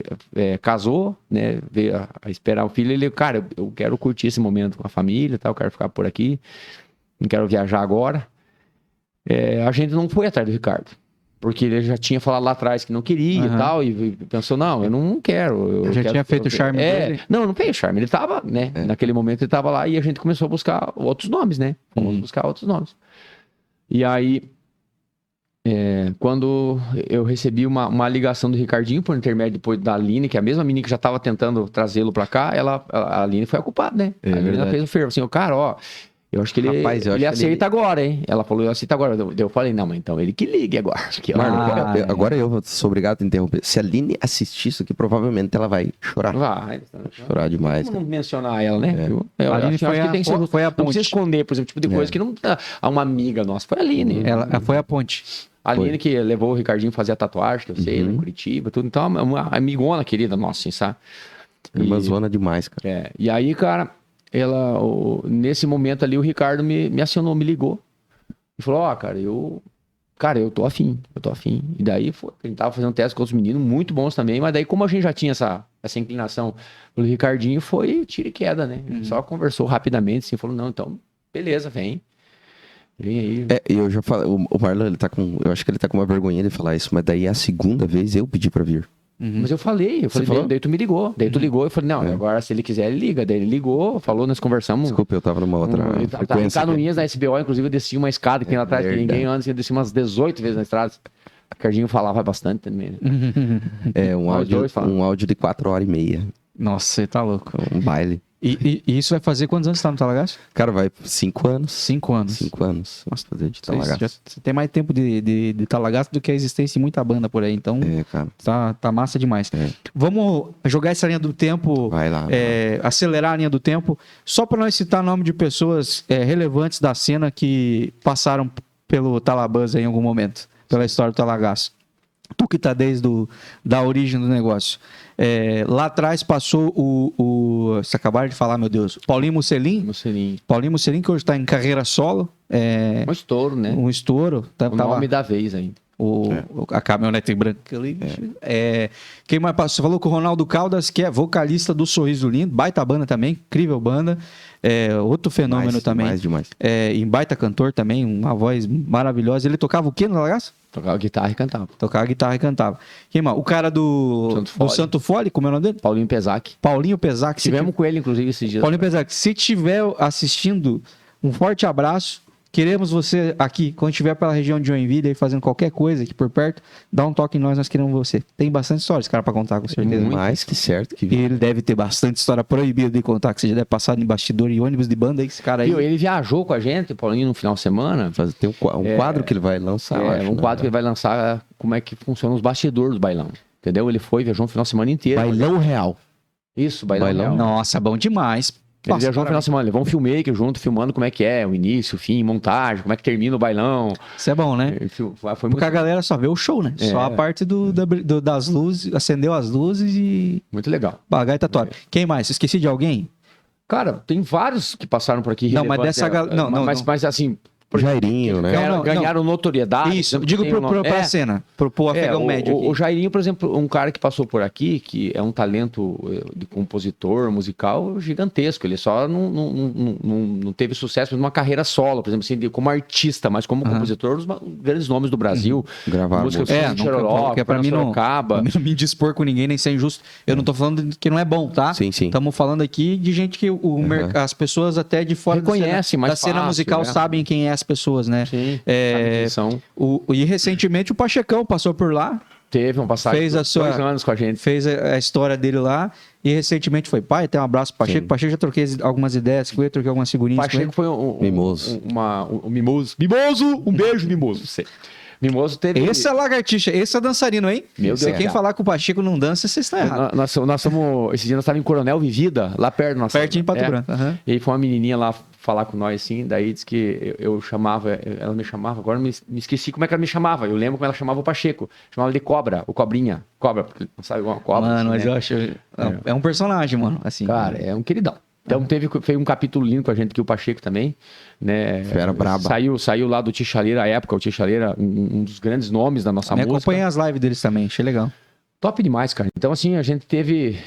casou, né? Veio a esperar o filho, ele, cara, eu quero curtir esse momento com a família, tá? Eu quero ficar por aqui, não quero viajar agora. A gente não foi atrás do Ricardo. Porque ele já tinha falado lá atrás que não queria e tal, e pensou, não, eu não quero. Já tinha feito o charme dele? Não fez o charme, ele tava, né? Naquele momento ele tava lá e a gente começou a buscar outros nomes, né? Vamos buscar outros nomes. E aí, quando eu recebi uma ligação do Ricardinho por intermédio depois da Aline, que é a mesma menina que já tava tentando trazê-lo pra cá, a Aline foi a culpada, né? A menina fez o fervo, assim, cara, ó... Eu acho que ele, Rapaz, ele aceita agora, hein? Ela falou, eu aceito agora. Eu falei, não, mas então ele que ligue agora. Agora eu sou obrigado a interromper. Se a Aline assistir isso aqui, provavelmente ela vai chorar. Vai. Chorar demais. Como não mencionar ela, né? A Aline foi a ponte. Não precisa esconder, por exemplo, tipo de coisa que não... Uma amiga nossa, foi a Aline. Ela foi a ponte. A Aline que levou o Ricardinho a fazer a tatuagem, que eu sei, em Curitiba, tudo. Então, uma amigona querida nossa, assim, sabe? Uma zona demais, cara. E aí, cara... nesse momento ali, o Ricardo me acionou, me ligou. E falou, cara, eu tô afim. E daí, a gente tava fazendo teste com outros meninos, muito bons também, mas daí, como a gente já tinha essa inclinação pelo Ricardinho, foi tiro e queda, né? Só conversou rapidamente, assim, falou, não, então, beleza, vem aí. Eu já falei, o Marlon, eu acho que ele tá com uma vergonha de falar isso, mas daí é a segunda vez eu pedi pra vir. Mas eu falei, daí tu me ligou. Daí tu ligou, eu falei, não, agora se ele quiser, ele liga. Daí ele ligou, falou, nós conversamos. Desculpa, eu tava numa outra frequência. Em Canoinhas, na SBO, inclusive, eu desci uma escada que tem lá atrás, que ninguém anda, eu desci umas 18 vezes na estrada. O Ricardinho falava bastante também. Né? Um áudio de 4h30. Nossa, você tá louco. Um baile. E isso vai fazer quantos anos você tá no Talagaço? Cara, vai 5 anos. 5 anos. 5 anos. Nossa, fazer de Talagaço. Você tem mais tempo de Talagaço do que a existência de muita banda por aí. Então, cara. Tá massa demais. Vamos jogar essa linha do tempo. Vai lá. Acelerar a linha do tempo. Só para nós citar nome de pessoas relevantes da cena que passaram pelo Talabuzz em algum momento. Pela história do Talagaço. Tu que tá desde da origem do negócio. Lá atrás passou você acabaram de falar, meu Deus. Paulinho Musselin. Paulinho Musselin, que hoje está em carreira solo. Um estouro, né? Um estouro. O nome da vez ainda. A caminhonete branca ali. Quem mais passou? Você falou com o Ronaldo Caldas, que é vocalista do Sorriso Lindo. Baita banda também, incrível banda. Outro fenômeno também. Demais. E baita cantor também, uma voz maravilhosa. Ele tocava o quê no Talagaço? Tocava guitarra e cantava. Tocava guitarra e cantava. Quem mais? O cara do Santo Fole, como é o nome dele? Paulinho Pesac. Paulinho Pesac. Tivemos com ele, inclusive, esses dias. Paulinho Pesac, se estiver assistindo, um forte abraço. Queremos você aqui, quando estiver pela região de Joinville, aí fazendo qualquer coisa aqui por perto, dá um toque em nós queremos você. Tem bastante história esse cara pra contar, com certeza. Mais que certo. E ele deve ter bastante história proibida de contar, que você já deve passar em bastidor e ônibus de banda aí, esse cara aí. Ele viajou com a gente, Paulinho, no final de semana. Tem um quadro que ele vai lançar, quadro que ele vai lançar, como é que funciona os bastidores do bailão. Entendeu? Ele viajou no final de semana inteiro. Bailão real. Isso, bailão real. Nossa, bom demais. Ele viajou no final de semana, levou um filmmaker junto, filmando como é que é, o início, o fim, montagem, como é que termina o bailão. Isso é bom, né? Porque a galera só vê o show, né? Só a parte das luzes, acendeu as luzes e... Muito legal. Bagulho tá top. Quem mais? Esqueci de alguém? Cara, tem vários que passaram por aqui. Não, mas dessa galera... Mas assim... Jairinho, né? Ganharam notoriedade. Isso, digo pra cena, pro afegão médio aqui. O Jairinho, por exemplo, um cara que passou por aqui, que é um talento de compositor musical gigantesco. Ele só não teve sucesso numa carreira solo, por exemplo, assim, como artista, mas como compositor, os grandes nomes do Brasil. Gravaram música que é pra mim não me dispor com ninguém, nem ser injusto. Eu não tô falando que não é bom, tá? Sim. Estamos falando aqui de gente que as pessoas até de fora reconhecem, da cena musical sabem quem é essa pessoas, né? Sim, e recentemente o Pachecão passou por lá. Teve uma passagem fez 2 anos com a gente. Fez a história dele lá. E recentemente foi pai, até um abraço pro Pacheco. Pacheco já troquei algumas ideias com ele, troquei algumas figurinhas. Pacheco foi um mimoso. Mimoso! Um beijo, Mimoso. Mimoso teve... Esse é lagartixa, esse é dançarino, hein? Meu Deus. Quem falar que o Pacheco não dança, você está errado. Nós somos... Esse dia nós estávamos em Coronel Vivida, lá perto. Pertinho em Pato Branco. E aí foi uma menininha lá falar com nós, assim, daí disse que eu chamava, ela me chamava, agora me esqueci como é que ela me chamava. Eu lembro como ela chamava o Pacheco. Chamava ele de Cobra, o Cobrinha. Cobra, porque não sabe igual uma cobra. Mano, assim, mas né? eu acho... É um personagem, mano, assim. Cara, é um queridão. Então fez um capítulo lindo com a gente aqui, o Pacheco também, né? Fera braba. Saiu lá do Tixaleira, à época, o Tixaleira, um dos grandes nomes da nossa música. Acompanhei as lives deles também, achei legal. Top demais, cara. Então, assim, a gente teve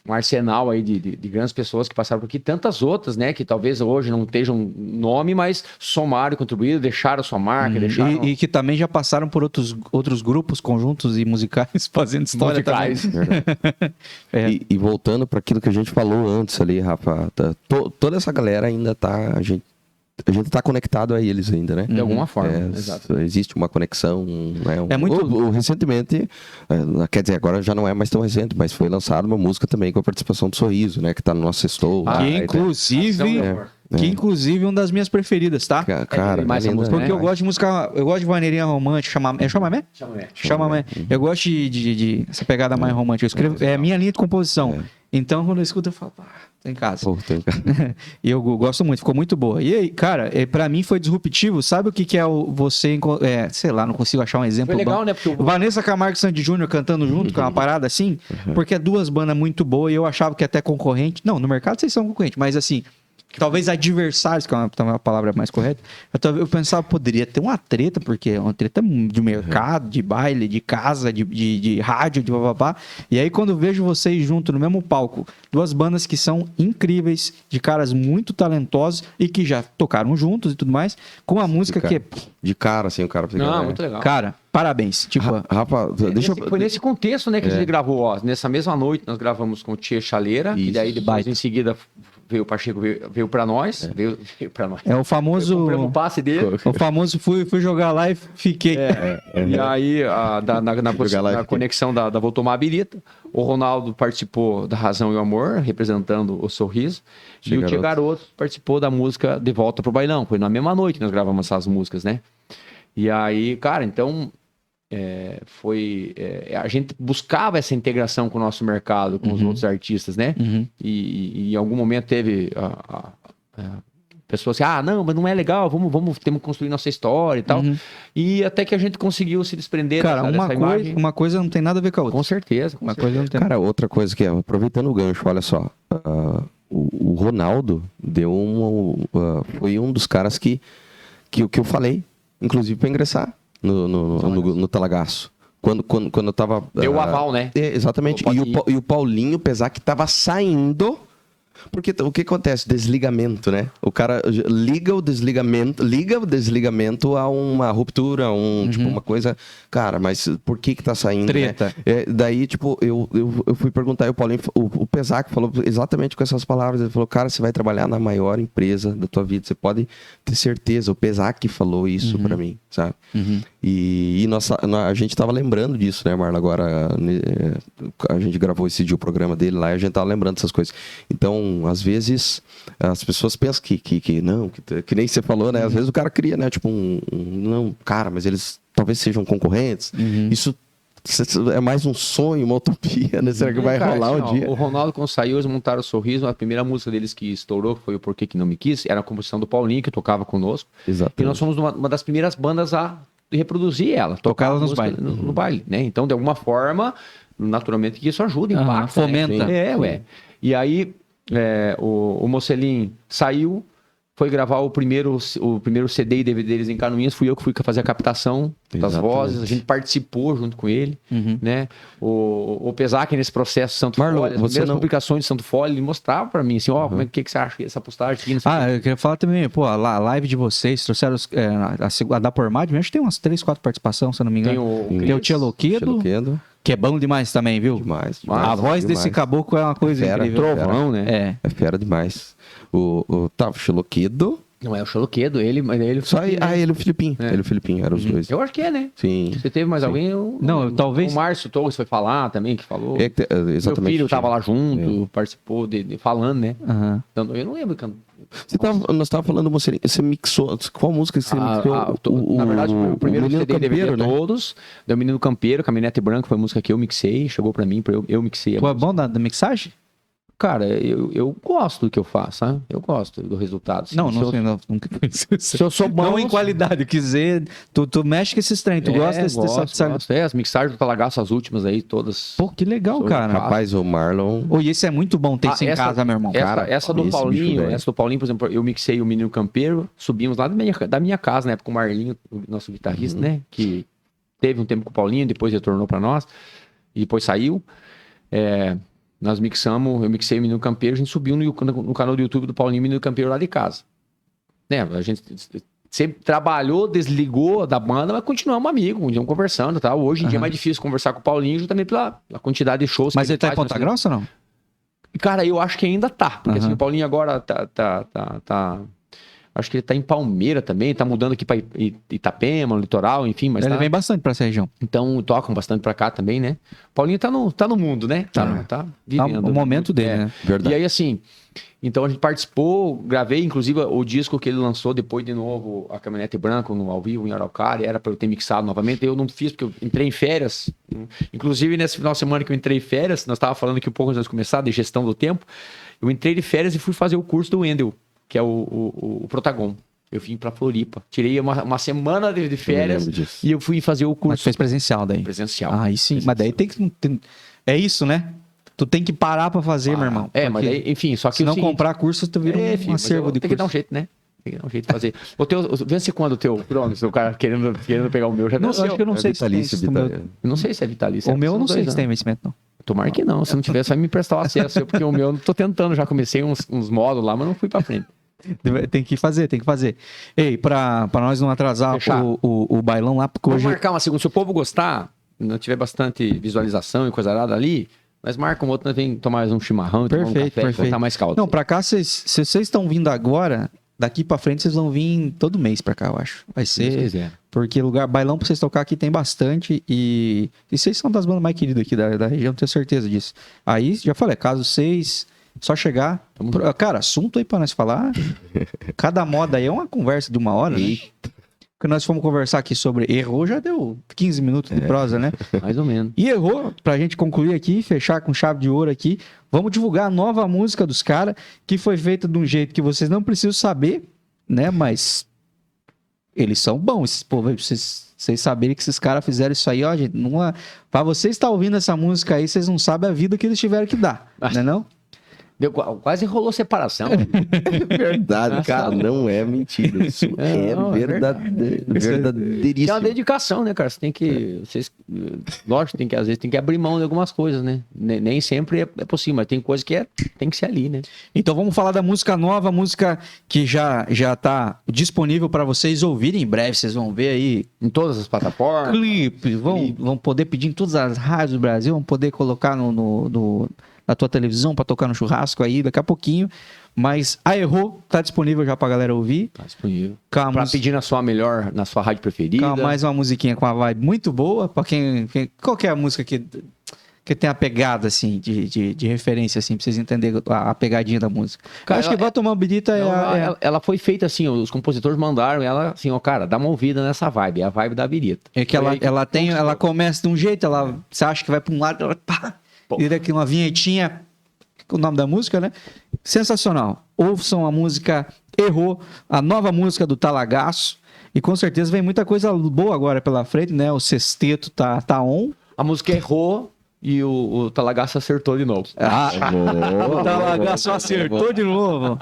um arsenal aí de grandes pessoas que passaram por aqui, tantas outras, né, que talvez hoje não estejam nome, mas somaram, contribuíram, deixaram sua marca, deixaram... E que também já passaram por outros grupos, conjuntos e musicais fazendo história Musicais. também. E voltando para aquilo que a gente falou antes ali, Rafa, toda essa galera ainda tá... A gente tá conectado a eles ainda, né? De alguma forma, exato. Existe uma conexão, né? Recentemente, quer dizer, agora já não é mais tão recente, mas foi lançada uma música também com a participação do Sorriso, né? Que tá no nosso sextou. Que inclusive uma das minhas preferidas, tá? Cara, mais essa música, Porque eu gosto de música, eu gosto de maneirinha romântica, chamamé? Chamamé. Eu gosto de essa pegada mais romântica. Eu escrevo, é minha linha de composição. Então, quando eu escuto, eu falo, tô em casa. E eu gosto muito, ficou muito boa. E aí, cara, pra mim foi disruptivo. Sabe o que é você... sei lá, não consigo achar um exemplo. Foi legal, né? Porque Vanessa Camargo e Sandy Júnior cantando junto, com uma parada assim, porque é duas bandas muito boas e eu achava que até concorrente. Não, no mercado vocês são concorrentes, mas assim... Talvez adversários, que é uma palavra mais correta. Eu pensava, poderia ter uma treta, porque é uma treta de mercado, de baile, de casa, de rádio, de bababá. E aí, quando eu vejo vocês juntos no mesmo palco, duas bandas que são incríveis, de caras muito talentosos e que já tocaram juntos e tudo mais, com uma música que é... De cara, assim, o cara... Não, muito legal. Cara, parabéns. Tipo, Rafa, Foi nesse contexto, né, que a gente gravou, ó. Nessa mesma noite, nós gravamos com o Tia Chaleira, e daí depois, em seguida... Veio o Pacheco, veio pra nós. Veio pra nós. É o famoso... Compramos o passe dele. O famoso fui jogar lá e fiquei. E aí, na conexão da Vou Tomar a Birita, o Ronaldo participou da Razão e o Amor, representando o Sorriso. E o Tia Garoto participou da música De Volta pro Bailão. Foi na mesma noite que nós gravamos essas músicas, né? E aí, cara, então... a gente buscava essa integração com o nosso mercado, com os outros artistas, né? E em algum momento teve pessoas assim, não, mas não é legal, temos que construir nossa história e tal. E até que a gente conseguiu se desprender dessa imagem. Uma coisa não tem nada a ver com a outra. Com certeza. Coisa não tem... Cara, outra coisa que aproveitando o gancho, olha só, o Ronaldo foi um dos caras que eu falei, inclusive para ingressar no Talagaço. Quando eu tava... Deu o aval, né? Exatamente. E o Paulinho, apesar que tava saindo... Porque o que acontece? Desligamento, né? O cara liga o desligamento a uma ruptura, tipo, uma coisa... Cara, mas por que tá saindo, treta. Né? Daí, tipo, eu fui perguntar e o Paulinho, o Pesac falou exatamente com essas palavras. Ele falou, cara, você vai trabalhar na maior empresa da tua vida. Você pode ter certeza. O Pesac falou isso pra mim, sabe? E a gente tava lembrando disso, né, Marlon? Agora, a gente gravou esse dia o programa dele lá e a gente tava lembrando dessas coisas. Então, às vezes, as pessoas pensam que não, que nem você falou, né? Às vezes o cara cria, né? Tipo, não, cara, mas eles talvez sejam concorrentes. Isso é mais um sonho, uma utopia, né? Será que vai rolar um dia? O Ronaldo, quando saiu, eles montaram o Sorriso. A primeira música deles que estourou, que foi o Porquê Que Não Me Quis, era a composição do Paulinho, que tocava conosco. Exatamente. E nós fomos uma das primeiras bandas a reproduzir ela. Tocar ela no baile, né? Então, de alguma forma, naturalmente, que isso ajuda, impacta. Fomenta. Né? E aí... o Mocelin saiu, foi gravar o primeiro CD e DVD deles em Canoinhas, fui eu que fui fazer a captação das vozes, a gente participou junto com ele, né? O Pesac nesse processo Santo Folha, as primeiras publicações de Santo Folha, ele mostrava pra mim assim, como é que você acha dessa postagem aqui? Eu queria falar também, pô, a live de vocês, trouxeram a da Pormad, acho que tem umas 3, 4 participações, se eu não me engano. Tem o Tia Loquedo, que é bom demais também, viu? Demais. A voz desse caboclo é uma coisa incrível. Trovão, né? É fera demais. O Xoloquedo. Não é o Xoloquedo, ele o Só ele e o Filipinho. Ele e o Filipinho, eram os dois. Eu acho que é, né? Sim. Você teve mais alguém? Não, talvez... O Márcio Torres foi falar também, que falou. Exatamente. Meu filho estava lá junto, participou falando, né? Então, eu não lembro. Nós estávamos falando, você mixou. Qual música você mixou? Na verdade, o primeiro CD Campeiro, DVD né? Todos. Deu o Menino Campeiro, Caminhonete Branca, foi a música que eu mixei, chegou pra mim, eu mixei. Pô, é bom da mixagem? Cara, eu gosto do que eu faço, sabe? Eu gosto do resultado. Assim. Nunca Se eu sou bom... Não em qualidade, quer dizer, tu mexe com esses trem, tu gosta desse... Gosto. As mixagens do Talagaço, as últimas aí, todas... Pô, que legal, cara. Rapaz, o Marlon... E esse é muito bom ter isso em casa, meu irmão. Essa do Paulinho, por exemplo, eu mixei o Menino Campeiro, subimos lá da minha casa, na época, com o Marlinho, o nosso guitarrista, né? Que teve um tempo com o Paulinho, depois retornou pra nós, e depois saiu. Nós mixamos, eu mixei o Menino Campeiro, a gente subiu no canal do YouTube do Paulinho Menino Campeiro lá de casa. Né? A gente sempre trabalhou, desligou da banda, mas continuamos amigos, continuamos conversando e tal. Hoje em dia é mais difícil conversar com o Paulinho justamente pela quantidade de shows Mas que ele tá em faz, Ponta Grossa ou não? Cara, eu acho que ainda tá. Porque assim, o Paulinho agora tá. Acho que ele tá em Palmeira também, tá mudando aqui pra Itapema, no litoral, enfim. Mas Ele tá... vem bastante pra essa região. Então tocam bastante pra cá também, né? Paulinho tá no mundo, né? Tá vivendo. O momento dele, né? Verdade. E aí, assim, então a gente participou, gravei, inclusive, o disco que ele lançou depois de novo, a Caminhonete Branca, no ao vivo em Araucária, era pra eu ter mixado novamente. Eu não fiz, porque eu entrei em férias. Inclusive, nesse final de semana que eu entrei em férias, nós tava falando aqui um pouco antes de começar, de gestão do tempo. Eu entrei de férias e fui fazer o curso do Wendel, que é o Protagon. Eu vim pra Floripa. Tirei uma semana de férias e eu fui fazer o curso. Mas fez presencial daí? Presencial. Ah, aí sim. Mas daí tem que... É isso, né? Tu tem que parar pra fazer, meu irmão. Mas daí, enfim, só que se não comprar curso, tu vira um acervo de curso. Tem que dar um jeito, né? Tem que dar um jeito de fazer. O teu, vence quando o teu Cronos, o cara querendo pegar o meu, já Não, venceu. acho que eu não sei se tem vitalício, isso. Eu não sei se é vitalício. O meu eu não sei se tem. tem vencimento, não. Tomara que não. Se não tiver, só me emprestar o acesso. Porque o meu eu tô tentando, já comecei uns módulos lá, mas não fui pra frente. Tem que fazer. Ei, pra nós não atrasar o bailão lá, porque Vamos hoje... marcar uma segunda. Se o povo gostar, não tiver bastante visualização e coisa arada ali, nós marcamos outro, nós vem tomar mais um chimarrão e tomar um café, botar mais caldo. Não, pra cá, se vocês estão vindo agora, daqui pra frente vocês vão vir todo mês pra cá, eu acho. Vai ser... Porque bailão pra vocês tocar aqui tem bastante e vocês são das bandas mais queridas aqui da região, tenho certeza disso. Aí, já falei, caso vocês... Só chegar. Cara, assunto aí pra nós falar. Cada moda aí é uma conversa de 1 hora, né? Porque nós fomos conversar aqui sobre errou, já deu 15 minutos de prosa, né? Mais ou menos. E errou, pra gente concluir aqui, fechar com chave de ouro aqui. Vamos divulgar a nova música dos caras, que foi feita de um jeito que vocês não precisam saber, né? Mas eles são bons, esses povos aí, pra vocês saberem que esses caras fizeram isso aí, ó, gente. Pra vocês estar ouvindo essa música aí, vocês não sabem a vida que eles tiveram que dar, né não? Quase rolou separação. É verdade, cara. Não é mentira. Isso verdadeiríssimo. É uma dedicação, né, cara? Você tem que... lógico, às vezes tem que abrir mão de algumas coisas, né? Nem sempre é possível, mas tem coisa que tem que ser ali, né? Então vamos falar da música nova, música que já tá disponível para vocês ouvirem em breve. Vocês vão ver aí em todas as plataformas. Clipe. Vão poder pedir em todas as rádios do Brasil, vão poder colocar na tua televisão para tocar no churrasco aí daqui a pouquinho. Mas a Errou tá disponível já pra galera ouvir. Tá disponível. Pra pedir na sua rádio preferida. Mais uma musiquinha com uma vibe muito boa. Pra quem qual que é a música que tem a pegada, assim, de referência, assim, pra vocês entenderem a pegadinha da música? Cara, acho que Vai Tomar uma Birita ela foi feita assim, os compositores mandaram ela assim, ó, cara, dá uma ouvida nessa vibe, é a vibe da birita. É que ela começa de um jeito, você acha que vai pra um lado, ela pá, e daqui uma vinhetinha, o nome da música, né? Sensacional. Ouçam a música Errou, a nova música do Talagaço, e com certeza vem muita coisa boa agora pela frente, né? O sexteto tá on. A música Errou e o Talagaço acertou de novo. O Talagaço acertou de novo.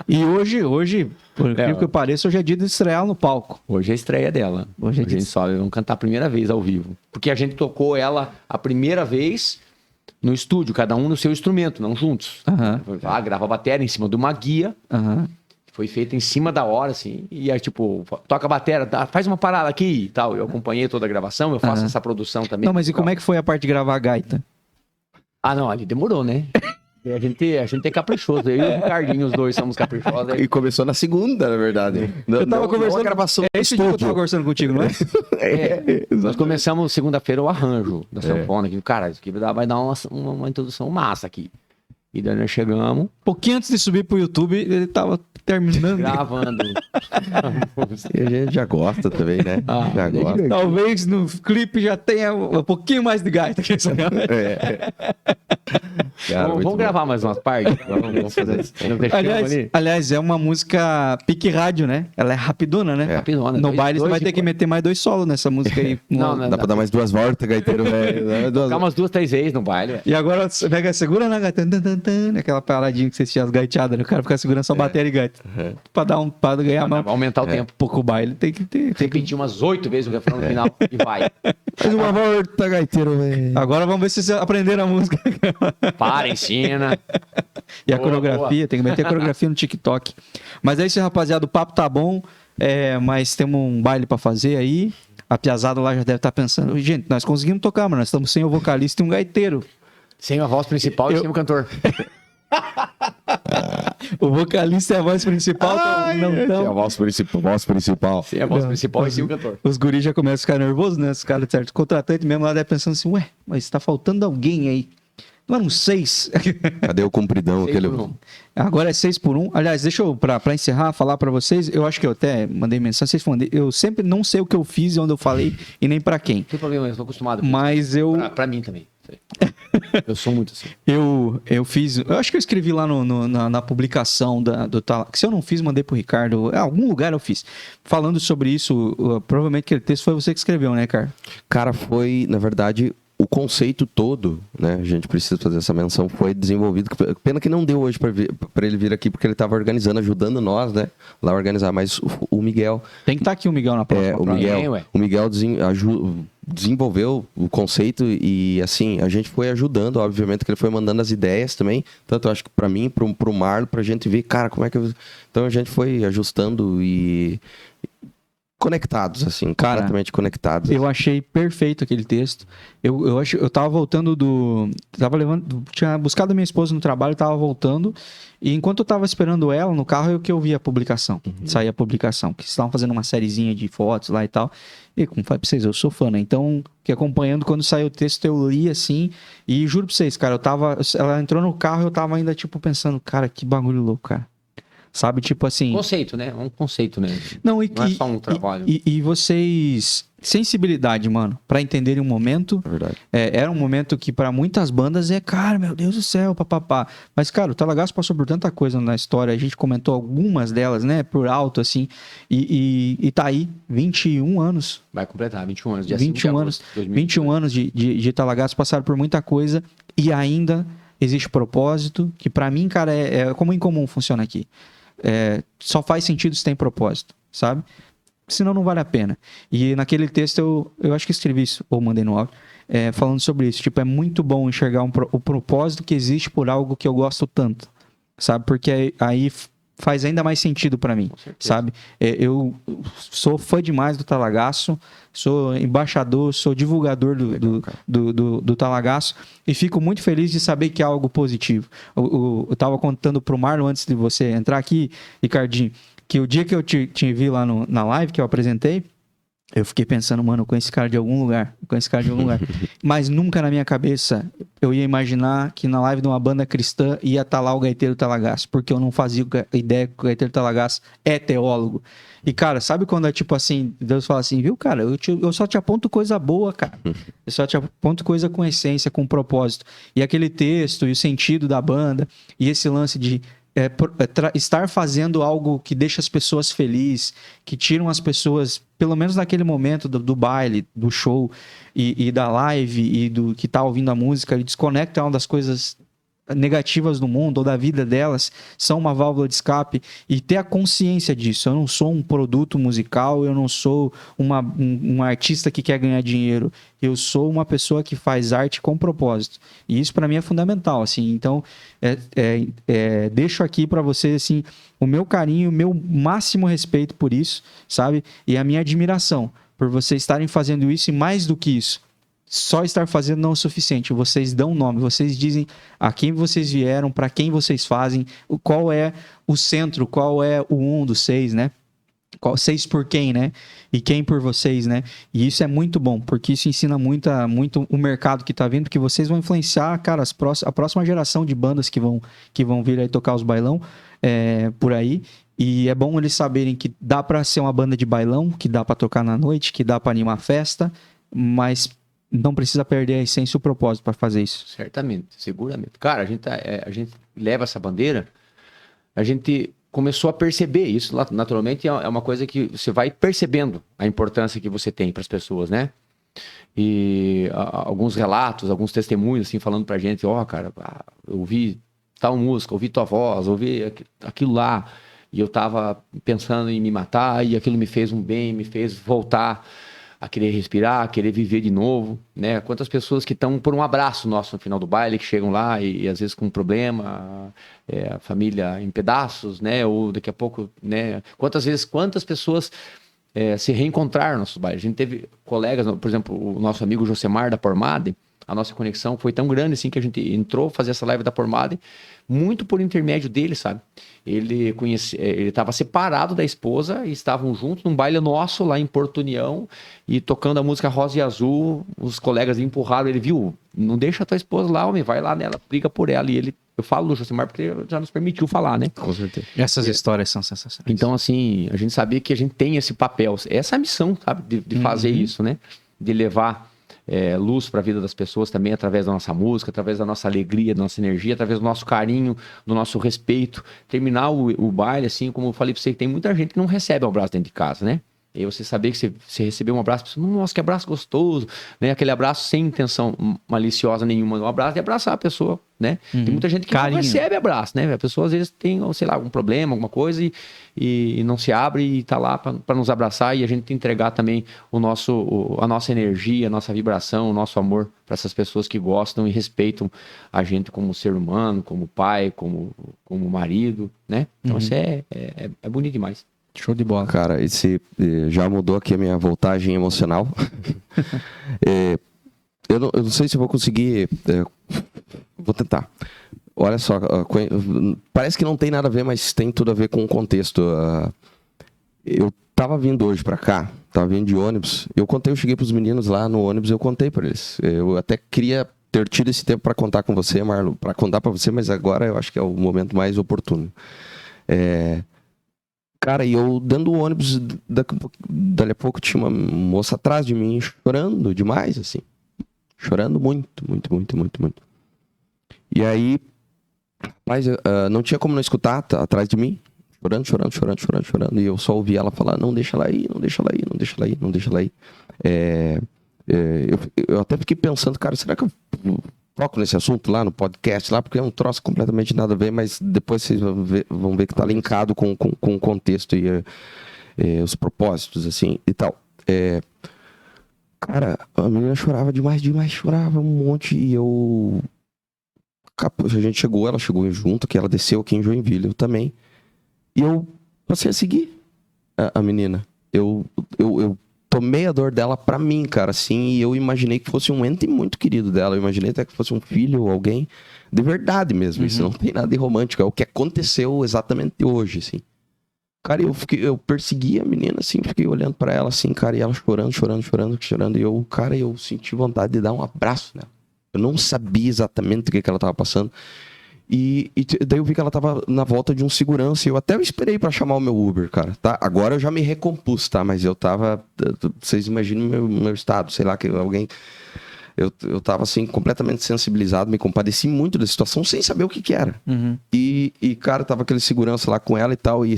E hoje, por incrível que pareça, hoje é dia de estrear no palco. Hoje é a estreia dela. Hoje a gente sobe, vamos cantar a primeira vez ao vivo. Porque a gente tocou ela a primeira vez no estúdio, cada um no seu instrumento, não juntos. Grava a bateria em cima de uma guia. Foi feita em cima da hora, assim. E aí, tipo, toca a bateria, faz uma parada aqui e tal. Eu acompanhei toda a gravação, eu faço essa produção também. Não, mas e como é que foi a parte de gravar a gaita? Não, ali demorou, né? A gente é caprichoso. Eu e o Ricardinho, os dois somos caprichosos. E começou na segunda, na verdade. Eu tava conversando... a gravação esse dia que eu tava conversando contigo, não é? Nós começamos segunda-feira o arranjo da sanfona. Cara, isso aqui vai dar uma introdução massa aqui. E daí nós chegamos... Pouquinho antes de subir pro YouTube, ele tava terminando. Gravando. E a gente já gosta também, né? Já gosta. Talvez no clipe já tenha um pouquinho mais de gaita. Cara, vamos gravar mais umas partes? Vamos fazer isso. Aliás, é uma música pique rádio, né? Ela é rapidona, né? Rapidona. No baile você vai ter que meter mais 2 solos nessa música aí. Dá pra dar mais 2 voltas, gaiteiro, velho. Tocar umas 2, 3 vezes no baile, velho. E agora você pega, segura na gaita. Aquela paradinha que vocês tinham as gaiteadas, né? O cara fica segurando só bateria e gaita. Pra ganhar mais. Aumentar o tempo. Pouco baile tem que ter. Tem que pedir umas 8 vezes o refrão no final e vai. Faz uma volta, gaiteiro, velho. Agora vamos ver se vocês aprenderam a música. Para, ensina. E a Boa, coreografia, tem que meter a coreografia no TikTok. Mas é isso, rapaziada, o papo tá bom, mas temos um baile pra fazer aí. A piazada lá já deve estar pensando, gente, nós conseguimos tocar, mas nós estamos sem o vocalista e um gaiteiro. Sem a voz principal e sem o cantor. O vocalista é a voz principal, não É a tão... voz principal. Sem a voz principal e sem o cantor. Os guris já começam a ficar nervosos, né? Os caras, certo? O contratante mesmo lá deve pensando assim, ué, mas tá faltando alguém aí. Não eram 6. Cadê o compridão? 6 Aquele... por 1. Agora é 6 por 1. Aliás, deixa eu, pra encerrar, falar pra vocês, eu acho que eu até mandei mensagem, vocês mandei, eu sempre não sei o que eu fiz e onde eu falei e nem pra quem. Não tem problema, eu tô acostumado. com Mas isso. eu... Pra mim também. Eu sou muito assim. Eu fiz. Eu acho que eu escrevi lá na publicação do tal. Que se eu não fiz, mandei pro Ricardo. Em algum lugar eu fiz. Falando sobre isso, provavelmente aquele texto foi você que escreveu, né, cara? Cara, foi, na verdade, o conceito todo, né? A gente precisa fazer essa menção, foi desenvolvido. Pena que não deu hoje pra ele vir aqui, porque ele tava organizando, ajudando nós, né? Lá a organizar. Mas o Miguel. Tem que estar aqui o Miguel na próxima. O Miguel desenvolveu o conceito e, assim, a gente foi ajudando, obviamente, que ele foi mandando as ideias também. Tanto, eu acho que pra mim, pro Marlon, pra gente ver, cara, como é que... Então, a gente foi ajustando e... conectados, assim, Cara, completamente conectados. Eu achei perfeito aquele texto. Eu tava voltando tinha buscado a minha esposa no trabalho, tava voltando. E enquanto eu tava esperando ela no carro, que eu vi a publicação. Saía a publicação, que estavam fazendo uma sériezinha de fotos lá e tal. E como falei pra vocês, eu sou fã, né? Então, que acompanhando, quando saiu o texto, eu li assim. E juro pra vocês, cara, ela entrou no carro e eu tava ainda, tipo, pensando, cara, que bagulho louco, cara. Sabe, tipo assim... Conceito, né? É um conceito, né? Não é só um trabalho. E vocês... Sensibilidade, mano, pra entenderem o momento. É verdade. Era um momento que pra muitas bandas cara, meu Deus do céu, papapá. Mas, cara, o Talagaço passou por tanta coisa na história. A gente comentou algumas delas, né, por alto, assim. E tá aí, 21 anos. Vai completar, 21 anos. Dia 21 5 de anos, agosto de 2022. 21 anos de Talagaço, passaram por muita coisa. E ainda existe propósito, que pra mim, cara, é como em comum funciona aqui. Só faz sentido se tem propósito, sabe? Senão não vale a pena. E naquele texto eu acho que escrevi isso, ou mandei no áudio, falando sobre isso. Tipo, é muito bom enxergar o propósito que existe por algo que eu gosto tanto, sabe? Porque aí faz ainda mais sentido pra mim, sabe? Eu sou fã demais do Talagaço, sou embaixador, sou divulgador do Talagaço e fico muito feliz de saber que é algo positivo. Eu tava contando pro Marlon antes de você entrar aqui, Ricardinho, que o dia que eu te vi lá na live que eu apresentei, eu fiquei pensando, mano, eu conheço esse cara de algum lugar. Mas nunca na minha cabeça eu ia imaginar que na live de uma banda cristã ia estar lá o Gaiteiro Talagaço, porque eu não fazia ideia que o Gaiteiro Talagaço é teólogo. E, cara, sabe quando é tipo assim, Deus fala assim, viu, cara, eu só te aponto coisa boa, cara. Eu só te aponto coisa com essência, com propósito. E aquele texto e o sentido da banda e esse lance de estar fazendo algo que deixa as pessoas felizes, que tiram as pessoas, pelo menos naquele momento do baile, do show e da live e do que tá ouvindo a música, e desconecta uma das coisas negativas do mundo ou da vida delas, são uma válvula de escape, e ter a consciência disso. Eu não sou um produto musical, eu não sou um artista que quer ganhar dinheiro, eu sou uma pessoa que faz arte com propósito, e isso para mim é fundamental, assim. Então deixo aqui para vocês assim, o meu carinho, o meu máximo respeito por isso, sabe, e a minha admiração por vocês estarem fazendo isso, e mais do que isso, só estar fazendo não é o suficiente. Vocês dão nome, vocês dizem a quem vocês vieram, para quem vocês fazem, qual é o centro, qual é o 1 do 6, né? Vocês por quem, né? E quem por vocês, né? E isso é muito bom, porque isso ensina muito o mercado que tá vindo, porque vocês vão influenciar, cara, a próxima geração de bandas que vão vir aí tocar os bailão por aí. E é bom eles saberem que dá para ser uma banda de bailão, que dá para tocar na noite, que dá para animar a festa, mas não precisa perder a essência e o propósito para fazer isso. Certamente, seguramente. Cara, a gente leva essa bandeira, a gente começou a perceber isso, naturalmente é uma coisa que você vai percebendo a importância que você tem para as pessoas, né? E alguns relatos, alguns testemunhos, assim, falando pra gente, cara, eu ouvi tal música, ouvi tua voz, ouvi aquilo lá, e eu tava pensando em me matar, e aquilo me fez um bem, me fez voltar. a querer respirar, a querer viver de novo, né? Quantas pessoas que estão por um abraço nosso no final do baile, que chegam lá e às vezes com um problema, a família em pedaços, né? Ou daqui a pouco, né? Quantas pessoas se reencontraram no nosso baile. A gente teve colegas, por exemplo, o nosso amigo Josemar da Pormade, a nossa conexão foi tão grande assim que a gente entrou fazer essa live da Pormade muito por intermédio dele, sabe? Ele estava separado da esposa e estavam juntos num baile nosso lá em Porto União e tocando a música Rosa e Azul. Os colegas empurraram, ele viu, não deixa a tua esposa lá, homem, vai lá nela, briga por ela. E eu falo do Josemar porque ele já nos permitiu falar, né? Com certeza. Essas histórias são sensacionais. Então, assim, a gente sabia que a gente tem esse papel, essa missão, sabe? De fazer isso, né? De levar luz para a vida das pessoas também através da nossa música, através da nossa alegria, da nossa energia, através do nosso carinho, do nosso respeito. Terminar o baile, assim, como eu falei para você, que tem muita gente que não recebe um abraço dentro de casa, né? E aí você saber que você recebeu um abraço, você, nossa, que abraço gostoso, né? Aquele abraço sem intenção maliciosa nenhuma, um abraço de abraçar a pessoa, né? Tem muita gente que não recebe abraço, né? A pessoa às vezes tem, sei lá, algum problema, alguma coisa e não se abre e tá lá para nos abraçar e a gente entregar também a nossa energia, a nossa vibração, o nosso amor para essas pessoas que gostam e respeitam a gente como ser humano, como pai, como marido, né? Então isso é bonito demais. Show de bola. Cara, esse já mudou aqui a minha voltagem emocional. Eu não sei se eu vou conseguir. Vou tentar. Olha só, parece que não tem nada a ver, mas tem tudo a ver com o contexto. Eu tava vindo hoje pra cá, tava vindo de ônibus. Eu cheguei pros meninos lá no ônibus, eu contei pra eles. Eu até queria ter tido esse tempo pra contar com você, Marlon, pra contar pra você, mas agora eu acho que é o momento mais oportuno. Cara, e eu dando o ônibus, dali a pouco tinha uma moça atrás de mim chorando demais, assim. Chorando muito, muito, muito, muito, muito. E aí, rapaz, não tinha como não escutar atrás de mim. Chorando, chorando, chorando, chorando, chorando. E eu só ouvi ela falar, não deixa ela aí, não deixa ela aí, não deixa ela aí, não deixa ela aí. Eu até fiquei pensando, cara, será que eu foco nesse assunto lá no podcast lá, porque é um troço completamente nada a ver, mas depois vocês vão ver que tá linkado com o contexto e os propósitos, assim, e tal. Cara, a menina chorava demais, chorava um monte, e a gente chegou, ela chegou junto, que ela desceu aqui em Joinville, eu também, e eu passei a seguir a menina. Eu tomei a dor dela pra mim, cara, assim, e eu imaginei que fosse um ente muito querido dela. Eu imaginei até que fosse um filho ou alguém de verdade mesmo. Isso não tem nada de romântico. É o que aconteceu exatamente hoje, assim. Cara, eu persegui a menina, assim, fiquei olhando pra ela, assim, cara, e ela chorando, chorando, chorando, chorando. E eu senti vontade de dar um abraço nela. Eu não sabia exatamente o que ela tava passando. E daí eu vi que ela tava na volta de um segurança. E eu até esperei pra chamar o meu Uber, cara, tá? Agora eu já me recompus, tá? Mas eu tava... Vocês imaginam meu estado, sei lá, que alguém... Eu tava, assim, completamente sensibilizado, me compadeci muito da situação, sem saber o que era. E, cara, tava aquele segurança lá com ela e tal, e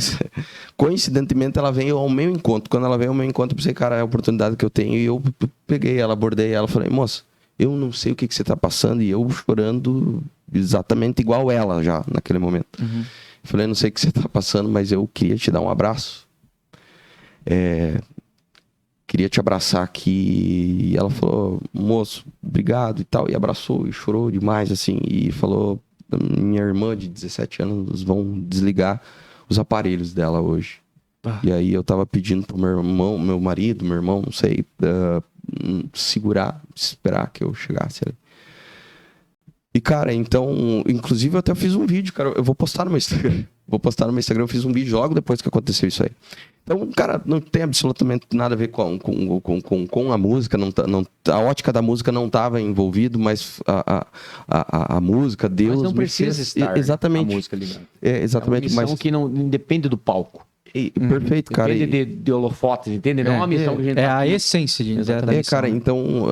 coincidentemente ela veio ao meu encontro. Quando ela veio ao meu encontro, eu pensei, cara, é a oportunidade que eu tenho. E eu peguei ela, abordei ela, falei, moça, eu não sei o que você tá passando, e eu chorando exatamente igual ela já, naquele momento. Falei, não sei o que você tá passando, mas eu queria te dar um abraço. Queria te abraçar aqui. E ela falou, moço, obrigado e tal. E abraçou e chorou demais, assim. E falou, minha irmã de 17 anos vão desligar os aparelhos dela hoje. E aí eu tava pedindo pro meu irmão, meu marido, meu irmão, não sei, segurar, esperar que eu chegasse ali. E, cara, então, inclusive eu até fiz um vídeo, cara, eu vou postar no meu Instagram. Eu fiz um vídeo logo depois que aconteceu isso aí. Então, cara, não tem absolutamente nada a ver com a música, a ótica da música não estava envolvido, mas a música, Deus... Mas não precisa estar exatamente, a música ligada. Exatamente. É uma missão que não depende do palco. Perfeito, cara. Depende de holofotes, entende? Não é uma missão que a gente... a essência da missão. Cara, então,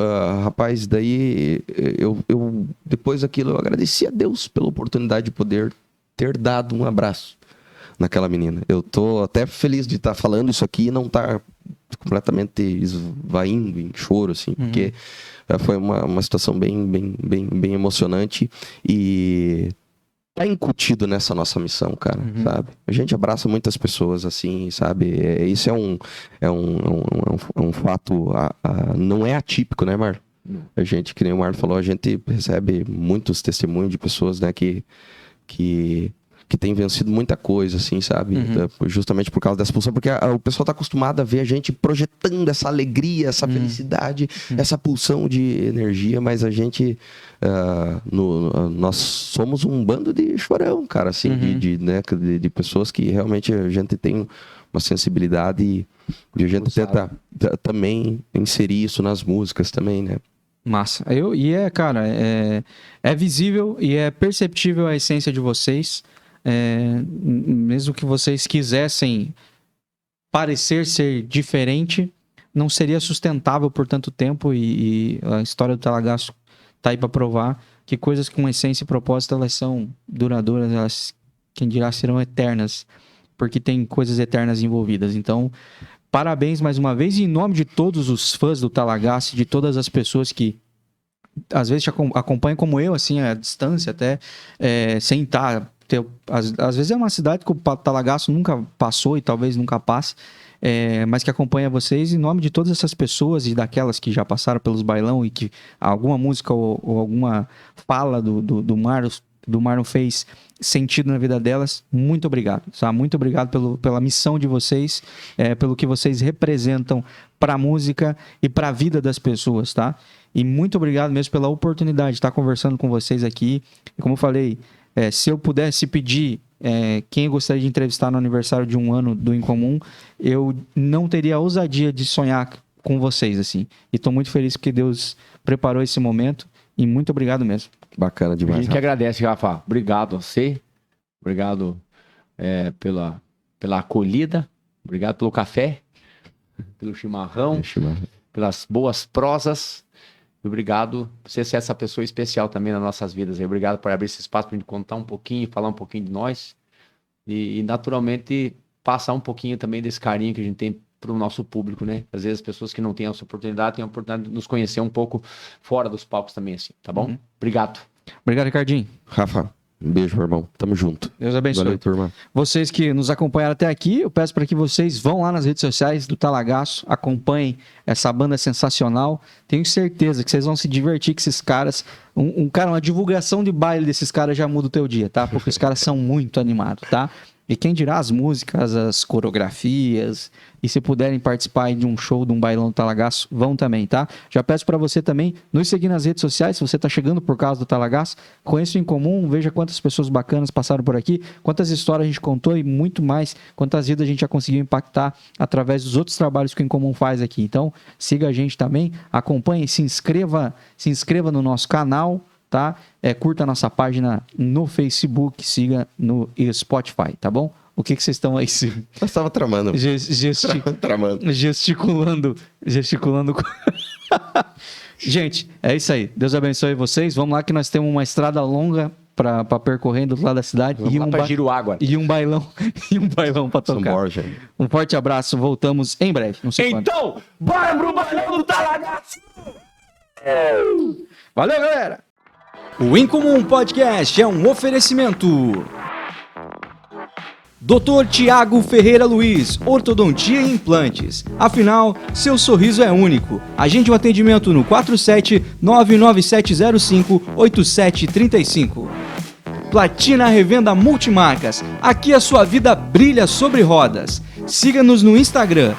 rapaz, daí eu depois daquilo eu agradeci a Deus pela oportunidade de poder ter dado um abraço naquela menina. Eu tô até feliz de estar falando isso aqui e não estar completamente esvaindo em choro, assim, porque foi uma situação bem emocionante e tá incutido nessa nossa missão, cara, sabe? A gente abraça muitas pessoas assim, sabe? Isso é um fato, não é atípico, né, Marlon? A gente, que nem o Marlon falou, a gente recebe muitos testemunhos de pessoas, né, que tem vencido muita coisa, assim, sabe? Justamente por causa dessa pulsão, porque o pessoal tá acostumado a ver a gente projetando essa alegria, essa felicidade, essa pulsão de energia, mas a gente, nós somos um bando de chorão, cara, assim, de pessoas que realmente a gente tem uma sensibilidade e a gente tenta também inserir isso nas músicas também, né? Massa. Cara, é visível e é perceptível a essência de vocês. Mesmo que vocês quisessem parecer ser diferente, não seria sustentável por tanto tempo, e a história do Talagaço tá aí para provar que coisas com essência e propósito, elas são duradouras, elas, quem dirá, serão eternas, porque tem coisas eternas envolvidas. Então, parabéns mais uma vez, e em nome de todos os fãs do Talagaço, de todas as pessoas que às vezes te acompanham como eu, assim, à distância até, sem estar... Às vezes é uma cidade que o Talagaço nunca passou e talvez nunca passe, mas que acompanha vocês. Em nome de todas essas pessoas e daquelas que já passaram pelos bailão e que alguma música ou alguma fala do Marlon fez sentido na vida delas, muito obrigado, sabe? Muito obrigado pela missão de vocês, pelo que vocês representam para a música e para a vida das pessoas, tá? E muito obrigado mesmo pela oportunidade de estar conversando com vocês aqui. E como eu falei, se eu pudesse pedir quem eu gostaria de entrevistar no aniversário de 1 ano do Incomum, eu não teria a ousadia de sonhar com vocês, assim. E estou muito feliz porque Deus preparou esse momento, e muito obrigado mesmo. Bacana demais. A gente que agradece, Rafa. Obrigado a você. Obrigado pela acolhida. Obrigado pelo café, pelo chimarrão, pelas boas prosas. Obrigado por você ser essa pessoa especial também nas nossas vidas. Obrigado por abrir esse espaço para a gente contar um pouquinho, falar um pouquinho de nós. E naturalmente, passar um pouquinho também desse carinho que a gente tem para o nosso público, né? Às vezes as pessoas que não têm essa oportunidade têm a oportunidade de nos conhecer um pouco fora dos palcos também, assim, tá bom? Obrigado. Obrigado, Ricardinho. Rafa, um beijo, meu irmão. Tamo junto. Deus abençoe. Valeu, turma. Vocês que nos acompanharam até aqui, eu peço para que vocês vão lá nas redes sociais do Talagaço, acompanhem essa banda sensacional. Tenho certeza que vocês vão se divertir com esses caras. Uma divulgação de baile desses caras já muda o teu dia, tá? Porque os caras são muito animados, tá? E quem dirá as músicas, as coreografias, e se puderem participar de um show, de um bailão do Talagaço, vão também, tá? Já peço para você também nos seguir nas redes sociais, se você tá chegando por causa do Talagaço, conheça o Incomum, veja quantas pessoas bacanas passaram por aqui, quantas histórias a gente contou e muito mais, quantas vidas a gente já conseguiu impactar através dos outros trabalhos que o Incomum faz aqui. Então, siga a gente também, acompanhe, se inscreva no nosso canal, tá? Curta a nossa página no Facebook, siga no Spotify, tá bom? O que vocês estão aí? Eu estava tramando. Tramando. Gesticulando. Gente, é isso aí. Deus abençoe vocês. Vamos lá que nós temos uma estrada longa para percorrer do outro lado da cidade. Vamos lá para Giruágua. E um bailão para tocar. Um forte abraço. Voltamos em breve. Não sei quando. Então, bora pro bailão do Talagaço! Valeu, galera! O Incomum Podcast é um oferecimento. Dr. Tiago Ferreira Luiz, Ortodontia e Implantes. Afinal, seu sorriso é único. Agende um atendimento no 47-99705-8735. Platina Revenda Multimarcas. Aqui a sua vida brilha sobre rodas. Siga-nos no Instagram,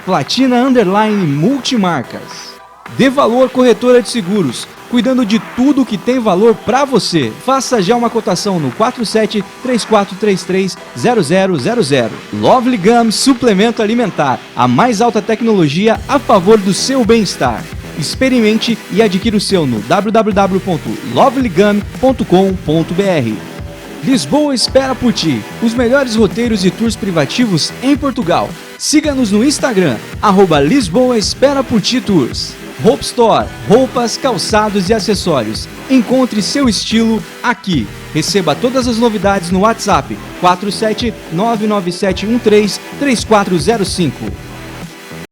@platina_multimarcas. De Valor Corretora de Seguros, cuidando de tudo que tem valor para você. Faça já uma cotação no 47-3433-0000. Lovely Gum Suplemento Alimentar, a mais alta tecnologia a favor do seu bem-estar. Experimente e adquira o seu no www.lovelygum.com.br. Lisboa espera por ti. Os melhores roteiros e tours privativos em Portugal. Siga-nos no Instagram, @Lisboa espera por ti tours. Hope Store, roupas, calçados e acessórios. Encontre seu estilo aqui. Receba todas as novidades no WhatsApp 47997133405.